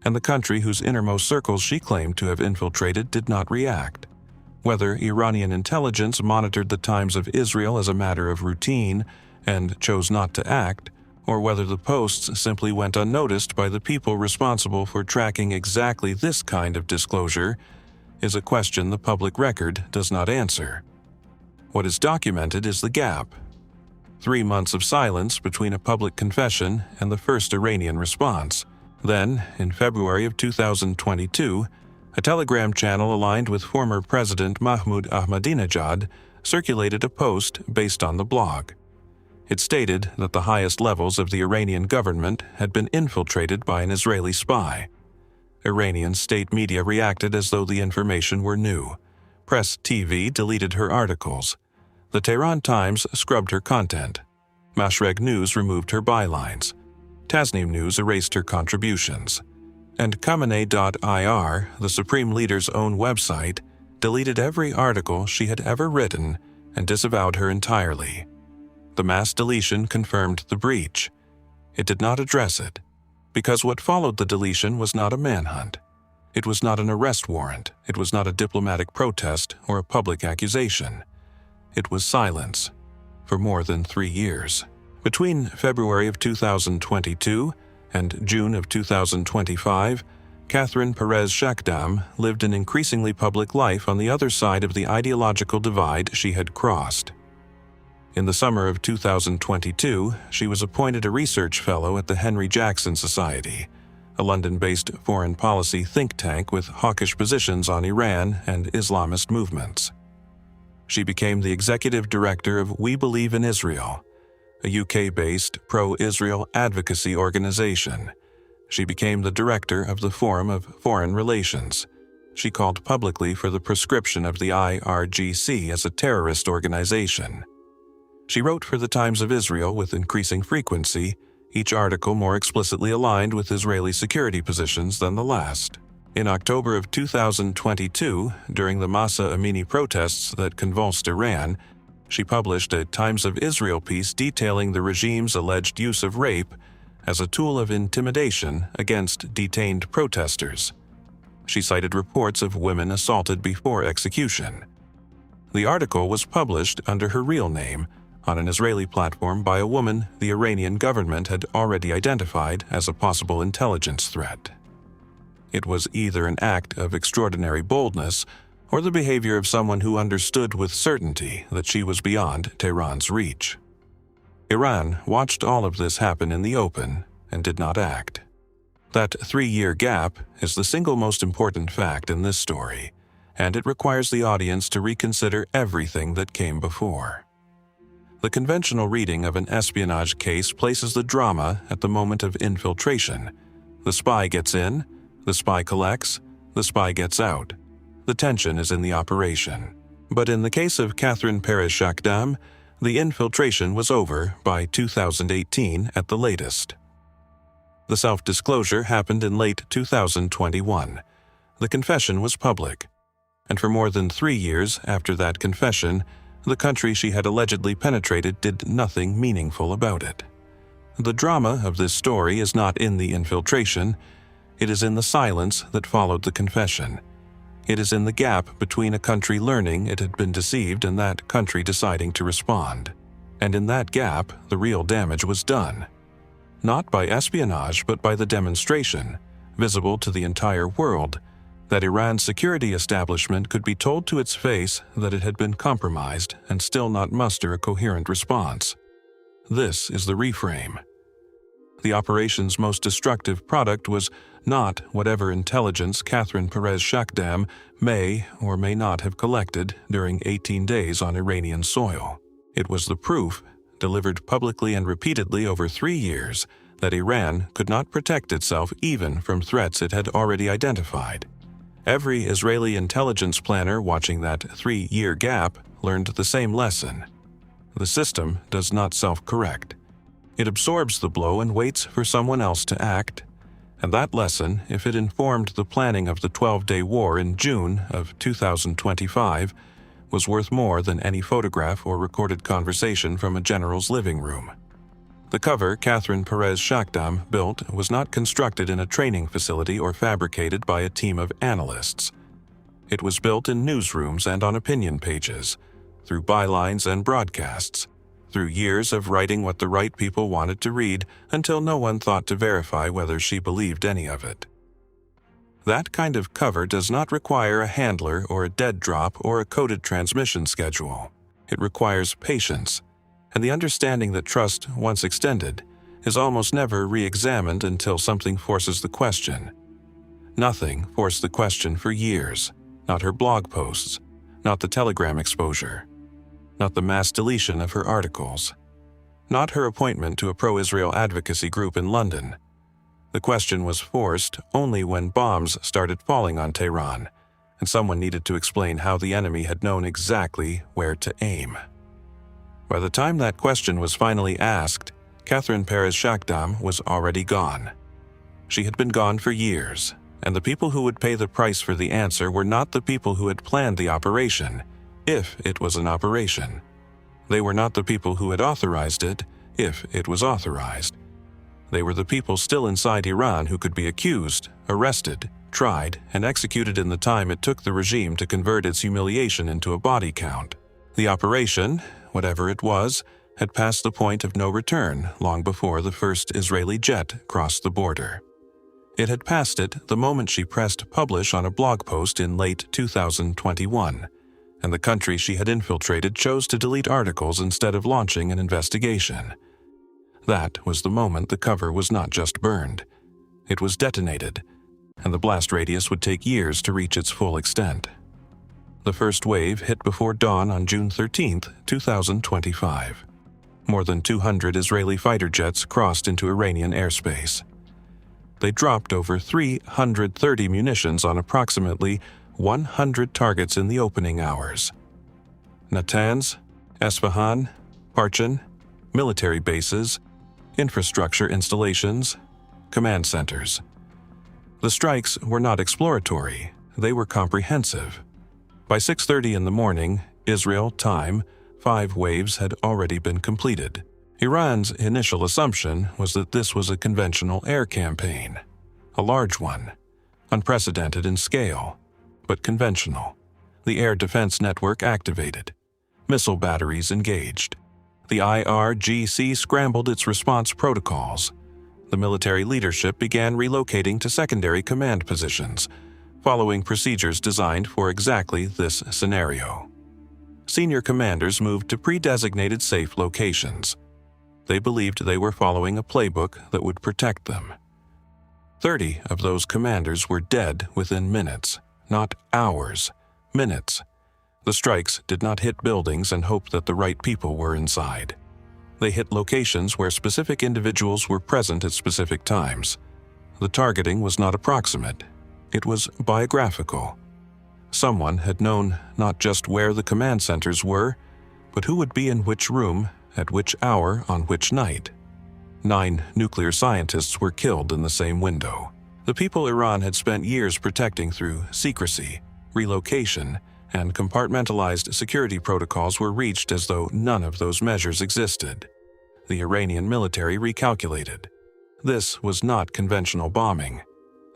and the country whose innermost circles she claimed to have infiltrated did not react. Whether Iranian intelligence monitored the Times of Israel as a matter of routine and chose not to act, or whether the posts simply went unnoticed by the people responsible for tracking exactly this kind of disclosure, is a question the public record does not answer. What is documented is the gap. 3 months of silence between a public confession and the first Iranian response. Then, in February of 2022, a Telegram channel aligned with former President Mahmoud Ahmadinejad circulated a post based on the blog. It stated that the highest levels of the Iranian government had been infiltrated by an Israeli spy. Iranian state media reacted as though the information were new. Press TV deleted her articles. The Tehran Times scrubbed her content. Mashrek News removed her bylines. Tasnim News erased her contributions. And Khamenei.ir, the Supreme Leader's own website, deleted every article she had ever written and disavowed her entirely. The mass deletion confirmed the breach. It did not address it, because what followed the deletion was not a manhunt. It was not an arrest warrant. It was not a diplomatic protest or a public accusation. It was silence for more than 3 years. Between February of 2022 and June of 2025, Catherine Perez-Shakdam lived an increasingly public life on the other side of the ideological divide she had crossed. In the summer of 2022, she was appointed a research fellow at the Henry Jackson Society, a London-based foreign policy think tank with hawkish positions on Iran and Islamist movements. She became the executive director of We Believe in Israel, a UK-based pro-Israel advocacy organization. She became the director of the Forum of Foreign Relations. She called publicly for the proscription of the IRGC as a terrorist organization. She wrote for the Times of Israel with increasing frequency, each article more explicitly aligned with Israeli security positions than the last. In October of 2022, during the Massa Amini protests that convulsed Iran, she published a Times of Israel piece detailing the regime's alleged use of rape as a tool of intimidation against detained protesters. She cited reports of women assaulted before execution. The article was published under her real name on an Israeli platform by a woman the Iranian government had already identified as a possible intelligence threat. It was either an act of extraordinary boldness or the behavior of someone who understood with certainty that she was beyond Tehran's reach. Iran watched all of this happen in the open and did not act. That 3-year gap is the single most important fact in this story, and it requires the audience to reconsider everything that came before. The conventional reading of an espionage case places the drama at the moment of infiltration. The spy gets in, the spy collects, the spy gets out. The tension is in the operation. But in the case of Catherine Perez-Shakdam, the infiltration was over by 2018 at the latest. The self-disclosure happened in late 2021. The confession was public. And for more than 3 years after that confession, the country she had allegedly penetrated did nothing meaningful about it. The drama of this story is not in the infiltration. It is in the silence that followed the confession. It is in the gap between a country learning it had been deceived and that country deciding to respond. And in that gap, the real damage was done. Not by espionage, but by the demonstration, visible to the entire world, that Iran's security establishment could be told to its face that it had been compromised and still not muster a coherent response. This is the reframe. The operation's most destructive product was not whatever intelligence Catherine Perez-Shakdam may or may not have collected during 18 days on Iranian soil. It was the proof, delivered publicly and repeatedly over 3 years, that Iran could not protect itself even from threats it had already identified. Every Israeli intelligence planner watching that 3-year gap learned the same lesson. The system does not self-correct. It absorbs the blow and waits for someone else to act. And that lesson, if it informed the planning of the 12-day war in June of 2025, was worth more than any photograph or recorded conversation from a general's living room. The cover Catherine Perez-Shakdam built was not constructed in a training facility or fabricated by a team of analysts. It was built in newsrooms and on opinion pages, through bylines and broadcasts, through years of writing what the right people wanted to read until no one thought to verify whether she believed any of it. That kind of cover does not require a handler or a dead drop or a coded transmission schedule. It requires patience, and the understanding that trust, once extended, is almost never re-examined until something forces the question. Nothing forced the question for years, not her blog posts, not the Telegram exposure, not the mass deletion of her articles, not her appointment to a pro-Israel advocacy group in London. The question was forced only when bombs started falling on Tehran, and someone needed to explain how the enemy had known exactly where to aim. By the time that question was finally asked, Catherine Perez-Shakdam was already gone. She had been gone for years, and the people who would pay the price for the answer were not the people who had planned the operation, if it was an operation. They were not the people who had authorized it, if it was authorized. They were the people still inside Iran who could be accused, arrested, tried, and executed in the time it took the regime to convert its humiliation into a body count. The operation, whatever it was, had passed the point of no return long before the first Israeli jet crossed the border. It had passed it the moment she pressed publish on a blog post in late 2021, and the country she had infiltrated chose to delete articles instead of launching an investigation. That was the moment the cover was not just burned. It was detonated, and the blast radius would take years to reach its full extent. The first wave hit before dawn on June 13, 2025. More than 200 Israeli fighter jets crossed into Iranian airspace. They dropped over 330 munitions on approximately 100 targets in the opening hours. Natanz, Esfahan, Parchin, military bases, infrastructure installations, command centers. The strikes were not exploratory, they were comprehensive. By 6:30 in the morning, Israel time, 5 waves had already been completed. Iran's initial assumption was that this was a conventional air campaign, a large one, unprecedented in scale, but conventional. The air defense network activated. Missile batteries engaged. The IRGC scrambled its response protocols. The military leadership began relocating to secondary command positions, following procedures designed for exactly this scenario. Senior commanders moved to pre-designated safe locations. They believed they were following a playbook that would protect them. 30 of those commanders were dead within minutes, not hours, minutes. The strikes did not hit buildings and hope that the right people were inside. They hit locations where specific individuals were present at specific times. The targeting was not approximate. It was biographical. Someone had known not just where the command centers were, but who would be in which room, at which hour, on which night. 9 nuclear scientists were killed in the same window. The people Iran had spent years protecting through secrecy, relocation, and compartmentalized security protocols were reached as though none of those measures existed. The Iranian military recalculated. This was not conventional bombing.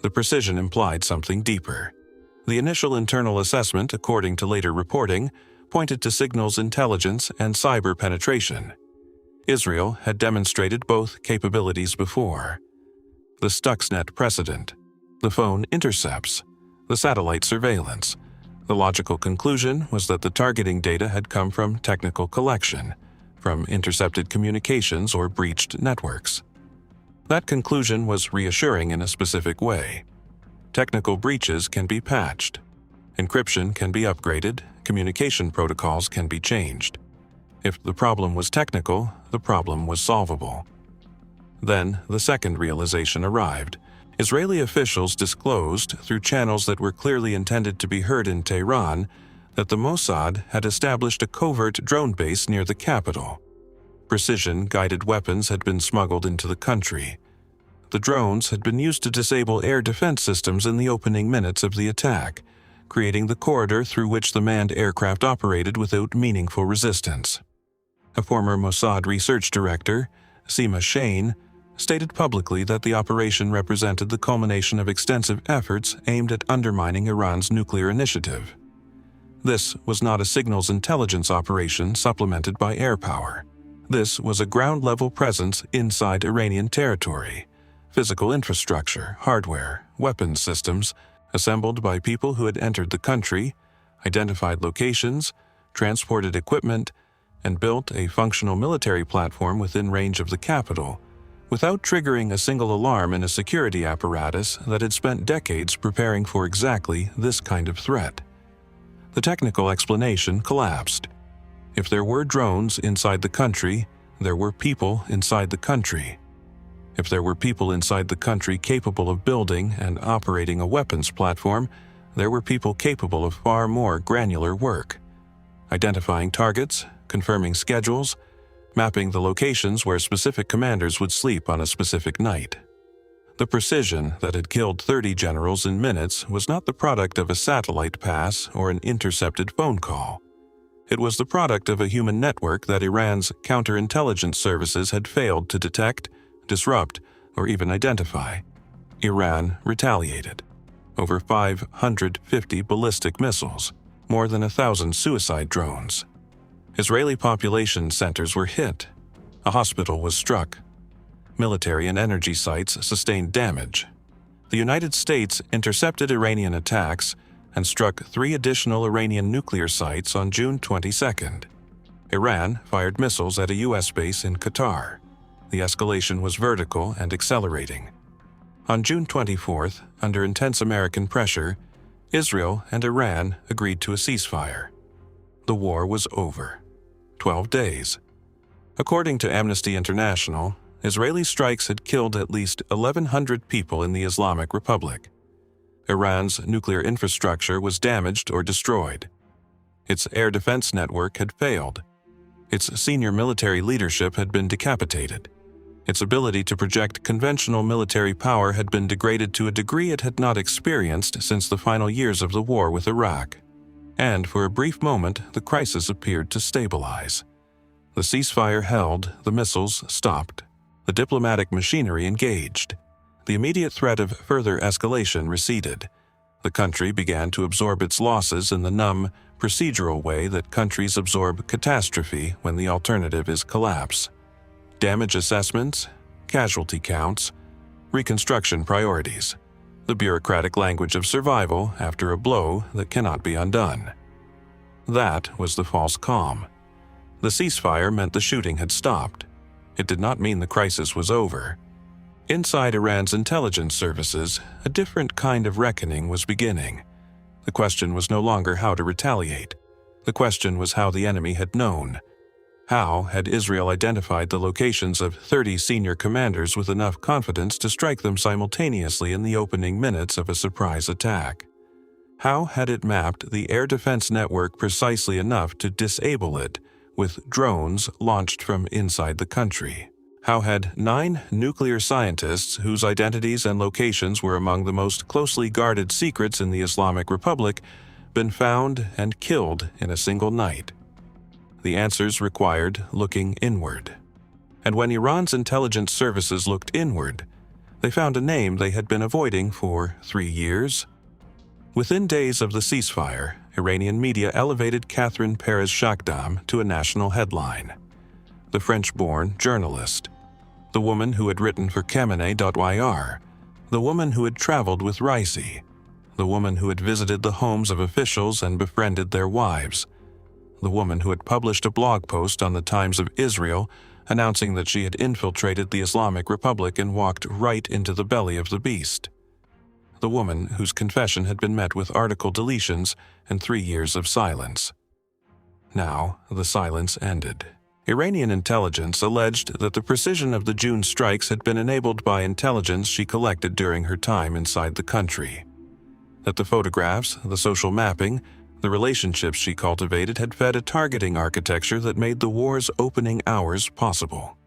The precision implied something deeper. The initial internal assessment, according to later reporting, pointed to signals intelligence and cyber penetration. Israel had demonstrated both capabilities before. The Stuxnet precedent, the phone intercepts, the satellite surveillance. The logical conclusion was that the targeting data had come from technical collection, from intercepted communications or breached networks. That conclusion was reassuring in a specific way. Technical breaches can be patched. Encryption can be upgraded, communication protocols can be changed. If the problem was technical, the problem was solvable. Then the second realization arrived. Israeli officials disclosed, through channels that were clearly intended to be heard in Tehran, that the Mossad had established a covert drone base near the capital. Precision-guided weapons had been smuggled into the country. The drones had been used to disable air defense systems in the opening minutes of the attack, creating the corridor through which the manned aircraft operated without meaningful resistance. A former Mossad research director, Seema Shane, stated publicly that the operation represented the culmination of extensive efforts aimed at undermining Iran's nuclear initiative. This was not a signals intelligence operation supplemented by air power. This was a ground-level presence inside Iranian territory. Physical infrastructure, hardware, weapons systems, assembled by people who had entered the country, identified locations, transported equipment, and built a functional military platform within range of the capital, without triggering a single alarm in a security apparatus that had spent decades preparing for exactly this kind of threat. The technical explanation collapsed. If there were drones inside the country, there were people inside the country. If there were people inside the country capable of building and operating a weapons platform, there were people capable of far more granular work. Identifying targets, confirming schedules, mapping the locations where specific commanders would sleep on a specific night. The precision that had killed 30 generals in minutes was not the product of a satellite pass or an intercepted phone call. It was the product of a human network that Iran's counterintelligence services had failed to detect, disrupt, or even identify. Iran retaliated. Over 550 ballistic missiles, more than 1,000 suicide drones. Israeli population centers were hit, A hospital was struck. Military and energy sites sustained damage. The United States intercepted Iranian attacks and struck 3 additional Iranian nuclear sites on June 22nd. Iran fired missiles at a U.S. base in Qatar. The escalation was vertical and accelerating. On June 24th, under intense American pressure, Israel and Iran agreed to a ceasefire. The war was over. 12 days. According to Amnesty International, Israeli strikes had killed at least 1,100 people in the Islamic Republic. Iran's nuclear infrastructure was damaged or destroyed. Its air defense network had failed. Its senior military leadership had been decapitated. Its ability to project conventional military power had been degraded to a degree it had not experienced since the final years of the war with Iraq. And for a brief moment, the crisis appeared to stabilize. The ceasefire held, the missiles stopped. The diplomatic machinery engaged. The immediate threat of further escalation receded. The country began to absorb its losses in the numb, procedural way that countries absorb catastrophe when the alternative is collapse. Damage assessments, casualty counts, reconstruction priorities. The bureaucratic language of survival after a blow that cannot be undone. That was the false calm. The ceasefire meant the shooting had stopped. It did not mean the crisis was over. Inside Iran's intelligence services, a different kind of reckoning was beginning. The question was no longer how to retaliate. The question was how the enemy had known. How had Israel identified the locations of 30 senior commanders with enough confidence to strike them simultaneously in the opening minutes of a surprise attack? How had it mapped the air defense network precisely enough to disable it with drones launched from inside the country? How had 9 nuclear scientists, whose identities and locations were among the most closely guarded secrets in the Islamic Republic, been found and killed in a single night? The answers required looking inward. And when Iran's intelligence services looked inward, they found a name they had been avoiding for 3 years. Within days of the ceasefire, Iranian media elevated Catherine Perez-Shakdam to a national headline. The French-born journalist. The woman who had written for Khamenei.ir. The woman who had traveled with Raisi. The woman who had visited the homes of officials and befriended their wives. The woman who had published a blog post on the Times of Israel announcing that she had infiltrated the Islamic Republic and walked right into the belly of the beast. The woman whose confession had been met with article deletions and 3 years of silence. Now, the silence ended. Iranian intelligence alleged that the precision of the June strikes had been enabled by intelligence she collected during her time inside the country. That the photographs, the social mapping, the relationships she cultivated had fed a targeting architecture that made the war's opening hours possible.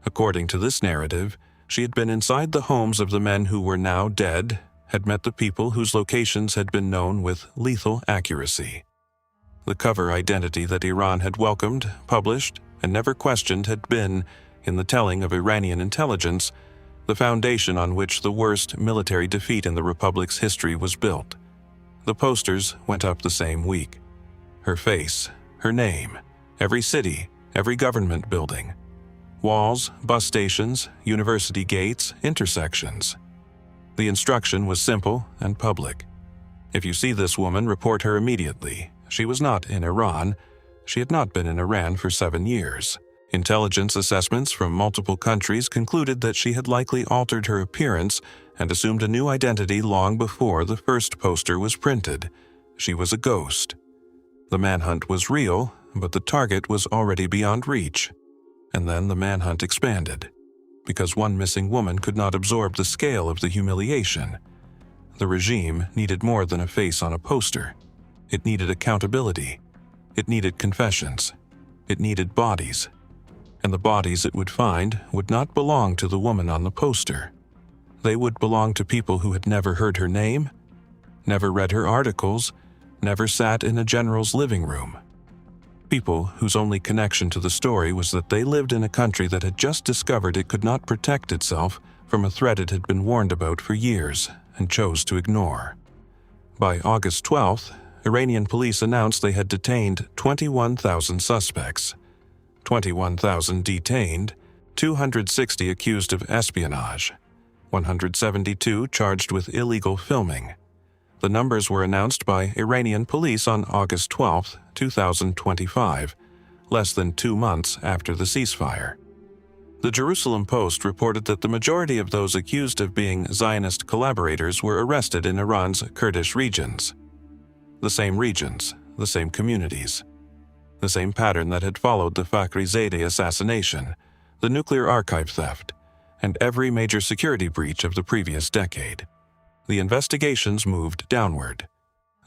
According to this narrative, she had been inside the homes of the men who were now dead, had met the people whose locations had been known with lethal accuracy. The cover identity that Iran had welcomed, published, and never questioned had been, in the telling of Iranian intelligence, the foundation on which the worst military defeat in the Republic's history was built. The posters went up the same week. Her face, her name, every city, every government building. Walls, bus stations, university gates, intersections. The instruction was simple and public. If you see this woman, report her immediately. She was not in Iran. She had not been in Iran for 7 years. Intelligence assessments from multiple countries concluded that she had likely altered her appearance and assumed a new identity long before the first poster was printed. She was a ghost. The manhunt was real, but the target was already beyond reach. And then the manhunt expanded, because one missing woman could not absorb the scale of the humiliation. The regime needed more than a face on a poster. It needed accountability. It needed confessions. It needed bodies. And the bodies it would find would not belong to the woman on the poster. They would belong to people who had never heard her name, never read her articles, never sat in a general's living room. People whose only connection to the story was that they lived in a country that had just discovered it could not protect itself from a threat it had been warned about for years and chose to ignore. By August 12th, Iranian police announced they had detained 21,000 suspects. 21,000 detained, 260 accused of espionage, 172 charged with illegal filming. The numbers were announced by Iranian police on August 12, 2025, less than 2 months after the ceasefire. The Jerusalem Post reported that the majority of those accused of being Zionist collaborators were arrested in Iran's Kurdish regions. The same regions, the same communities. The same pattern that had followed the Fakhrizadeh assassination, the nuclear archive theft, and every major security breach of the previous decade. The investigations moved downward.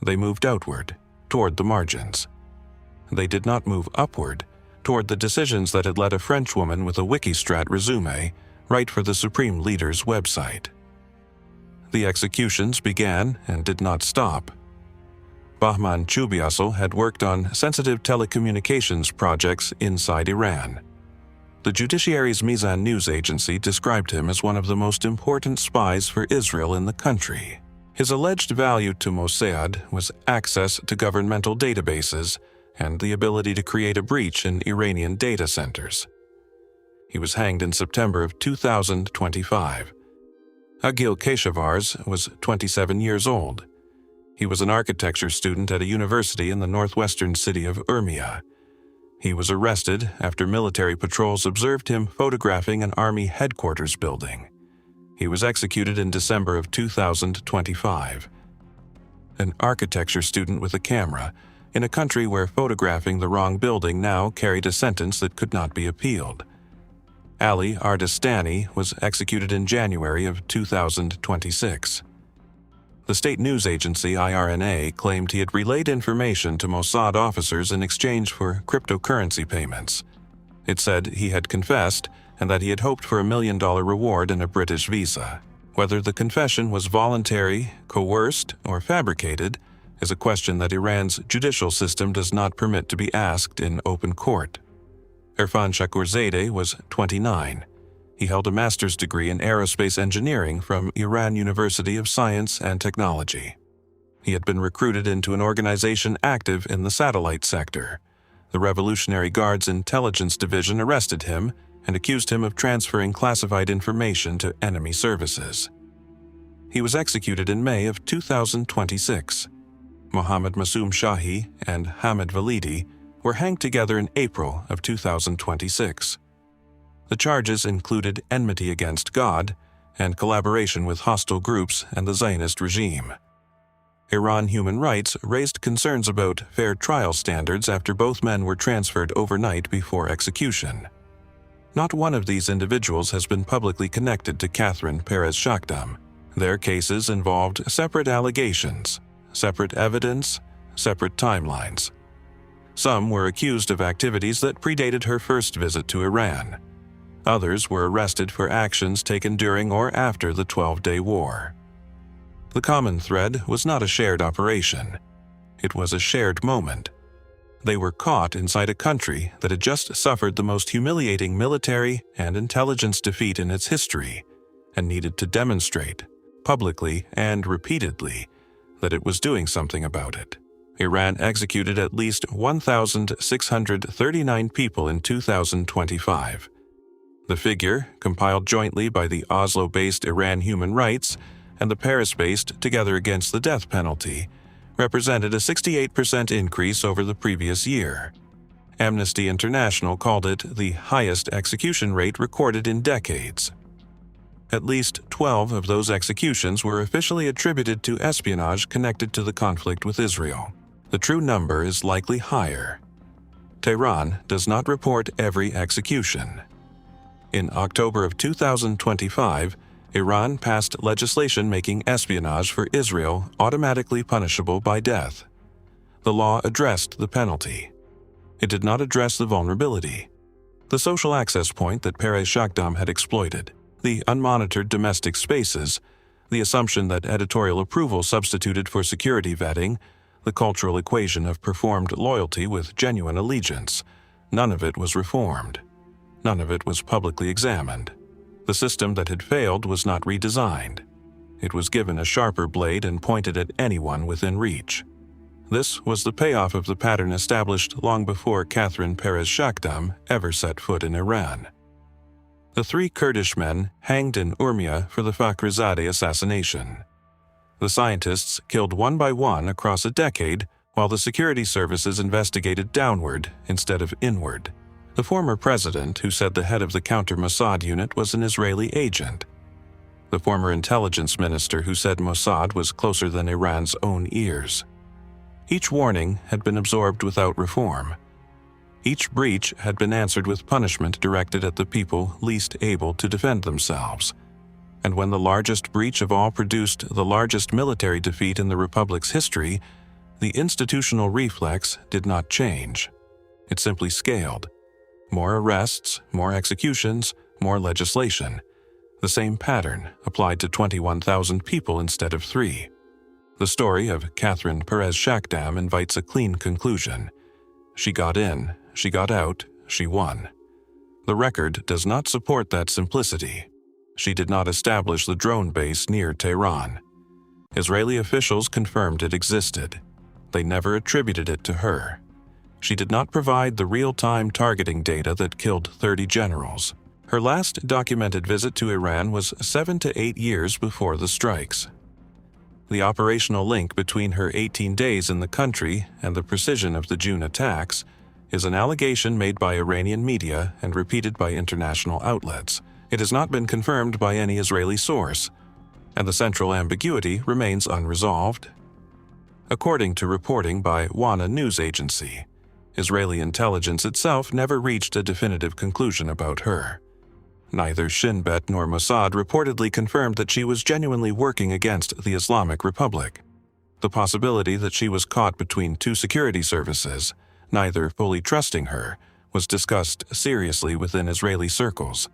They moved outward, toward the margins. They did not move upward, toward the decisions that had led a French woman with a Wikistrat resume write for the Supreme Leader's website. The executions began and did not stop. Bahman Chubiasl had worked on sensitive telecommunications projects inside Iran. The judiciary's Mizan news agency described him as one of the most important spies for Israel in the country. His alleged value to Mossad was access to governmental databases and the ability to create a breach in Iranian data centers. He was hanged in September of 2025. Agil Keshavars was 27 years old. He was an architecture student at a university in the northwestern city of Urmia. He was arrested after military patrols observed him photographing an army headquarters building. He was executed in December of 2025. An architecture student with a camera, in a country where photographing the wrong building now carried a sentence that could not be appealed. Ali Ardestani was executed in January of 2026. The state news agency IRNA claimed he had relayed information to Mossad officers in exchange for cryptocurrency payments. It said he had confessed and that he had hoped for $1 million reward and a British visa. Whether the confession was voluntary, coerced, or fabricated is a question that Iran's judicial system does not permit to be asked in open court. Irfan Shakurzadeh was 29. He held a master's degree in aerospace engineering from Iran University of Science and Technology. He had been recruited into an organization active in the satellite sector. The Revolutionary Guard's intelligence division arrested him and accused him of transferring classified information to enemy services. He was executed in May of 2026. Mohammad Masoom Shahi and Hamid Validi were hanged together in April of 2026. The charges included enmity against God and collaboration with hostile groups and the Zionist regime. Iran Human Rights raised concerns about fair trial standards after both men were transferred overnight before execution. Not one of these individuals has been publicly connected to Catherine Perez-Shakdam. Their cases involved separate allegations, separate evidence, separate timelines. Some were accused of activities that predated her first visit to Iran. Others were arrested for actions taken during or after the 12-day war. The common thread was not a shared operation. It was a shared moment. They were caught inside a country that had just suffered the most humiliating military and intelligence defeat in its history and needed to demonstrate, publicly and repeatedly, that it was doing something about it. Iran executed at least 1,639 people in 2025. The figure, compiled jointly by the Oslo-based Iran Human Rights and the Paris-based Together Against the Death Penalty, represented a 68% increase over the previous year. Amnesty International called it the highest execution rate recorded in decades. At least 12 of those executions were officially attributed to espionage connected to the conflict with Israel. The true number is likely higher. Tehran does not report every execution. In October of 2025, Iran passed legislation making espionage for Israel automatically punishable by death. The law addressed the penalty. It did not address the vulnerability, the social access point that Perez-Shakdam had exploited, the unmonitored domestic spaces, the assumption that editorial approval substituted for security vetting, the cultural equation of performed loyalty with genuine allegiance. None of it was reformed. None of it was publicly examined. The system that had failed was not redesigned. It was given a sharper blade and pointed at anyone within reach. This was the payoff of the pattern established long before Catherine Perez-Shakdam ever set foot in Iran. The 3 Kurdish men hanged in Urmia for the Fakhrizadeh assassination. The scientists killed one by one across a decade, while the security services investigated downward instead of inward. The former president, who said the head of the counter-Mossad unit was an Israeli agent. The former intelligence minister, who said Mossad was closer than Iran's own ears. Each warning had been absorbed without reform. Each breach had been answered with punishment directed at the people least able to defend themselves. And when the largest breach of all produced the largest military defeat in the Republic's history, the institutional reflex did not change. It simply scaled. More arrests, more executions, more legislation. The same pattern applied to 21,000 people instead of 3. The story of Catherine Perez-Shakdam invites a clean conclusion. She got in, she got out, she won. The record does not support that simplicity. She did not establish the drone base near Tehran. Israeli officials confirmed it existed. They never attributed it to her. She did not provide the real-time targeting data that killed 30 generals. Her last documented visit to Iran was 7 to 8 years before the strikes. The operational link between her 18 days in the country and the precision of the June attacks is an allegation made by Iranian media and repeated by international outlets. It has not been confirmed by any Israeli source, and the central ambiguity remains unresolved. According to reporting by WANA news agency, Israeli intelligence itself never reached a definitive conclusion about her. Neither Shin Bet nor Mossad reportedly confirmed that she was genuinely working against the Islamic Republic. The possibility that she was caught between 2 security services, neither fully trusting her, was discussed seriously within Israeli circles.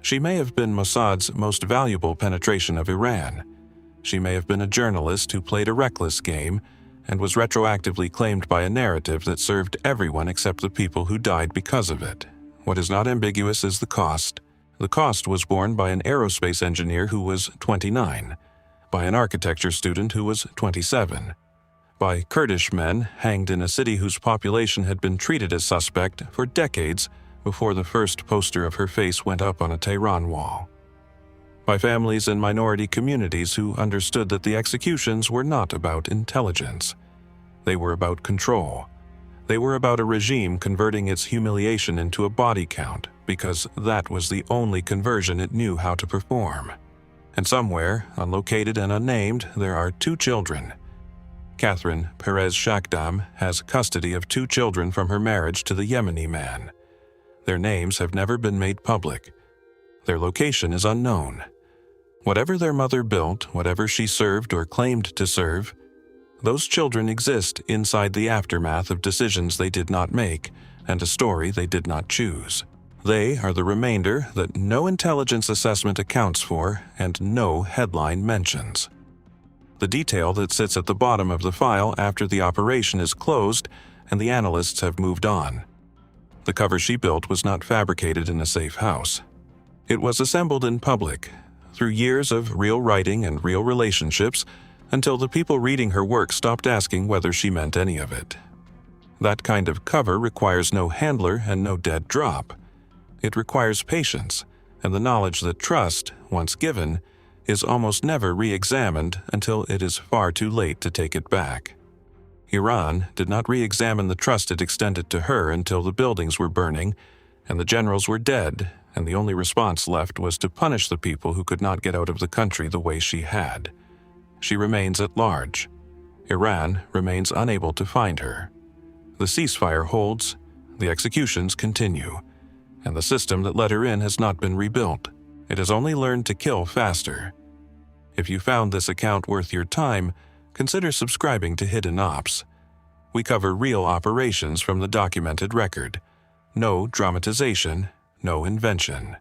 She may have been Mossad's most valuable penetration of Iran. She may have been a journalist who played a reckless game and was retroactively claimed by a narrative that served everyone except the people who died because of it. What is not ambiguous is the cost. The cost was borne by an aerospace engineer who was 29, by an architecture student who was 27, by Kurdish men hanged in a city whose population had been treated as suspect for decades before the first poster of her face went up on a Tehran wall, by families in minority communities who understood that the executions were not about intelligence. They were about control. They were about a regime converting its humiliation into a body count because that was the only conversion it knew how to perform. And somewhere, unlocated and unnamed, there are 2 children. Catherine Perez-Shakdam has custody of 2 children from her marriage to the Yemeni man. Their names have never been made public. Their location is unknown. Whatever their mother built, whatever she served or claimed to serve, those children exist inside the aftermath of decisions they did not make and a story they did not choose. They are the remainder that no intelligence assessment accounts for and no headline mentions. The detail that sits at the bottom of the file after the operation is closed and the analysts have moved on. The cover she built was not fabricated in a safe house. It was assembled in public, through years of real writing and real relationships, until the people reading her work stopped asking whether she meant any of it. That kind of cover requires no handler and no dead drop. It requires patience and the knowledge that trust, once given, is almost never re-examined until it is far too late to take it back. Iran did not re-examine the trust it extended to her until the buildings were burning and the generals were dead, and the only response left was to punish the people who could not get out of the country the way she had. She remains at large. Iran remains unable to find her. The ceasefire holds, the executions continue, and the system that let her in has not been rebuilt. It has only learned to kill faster. If you found this account worth your time, consider subscribing to Hidden Ops. We cover real operations from the documented record. No dramatization, no invention.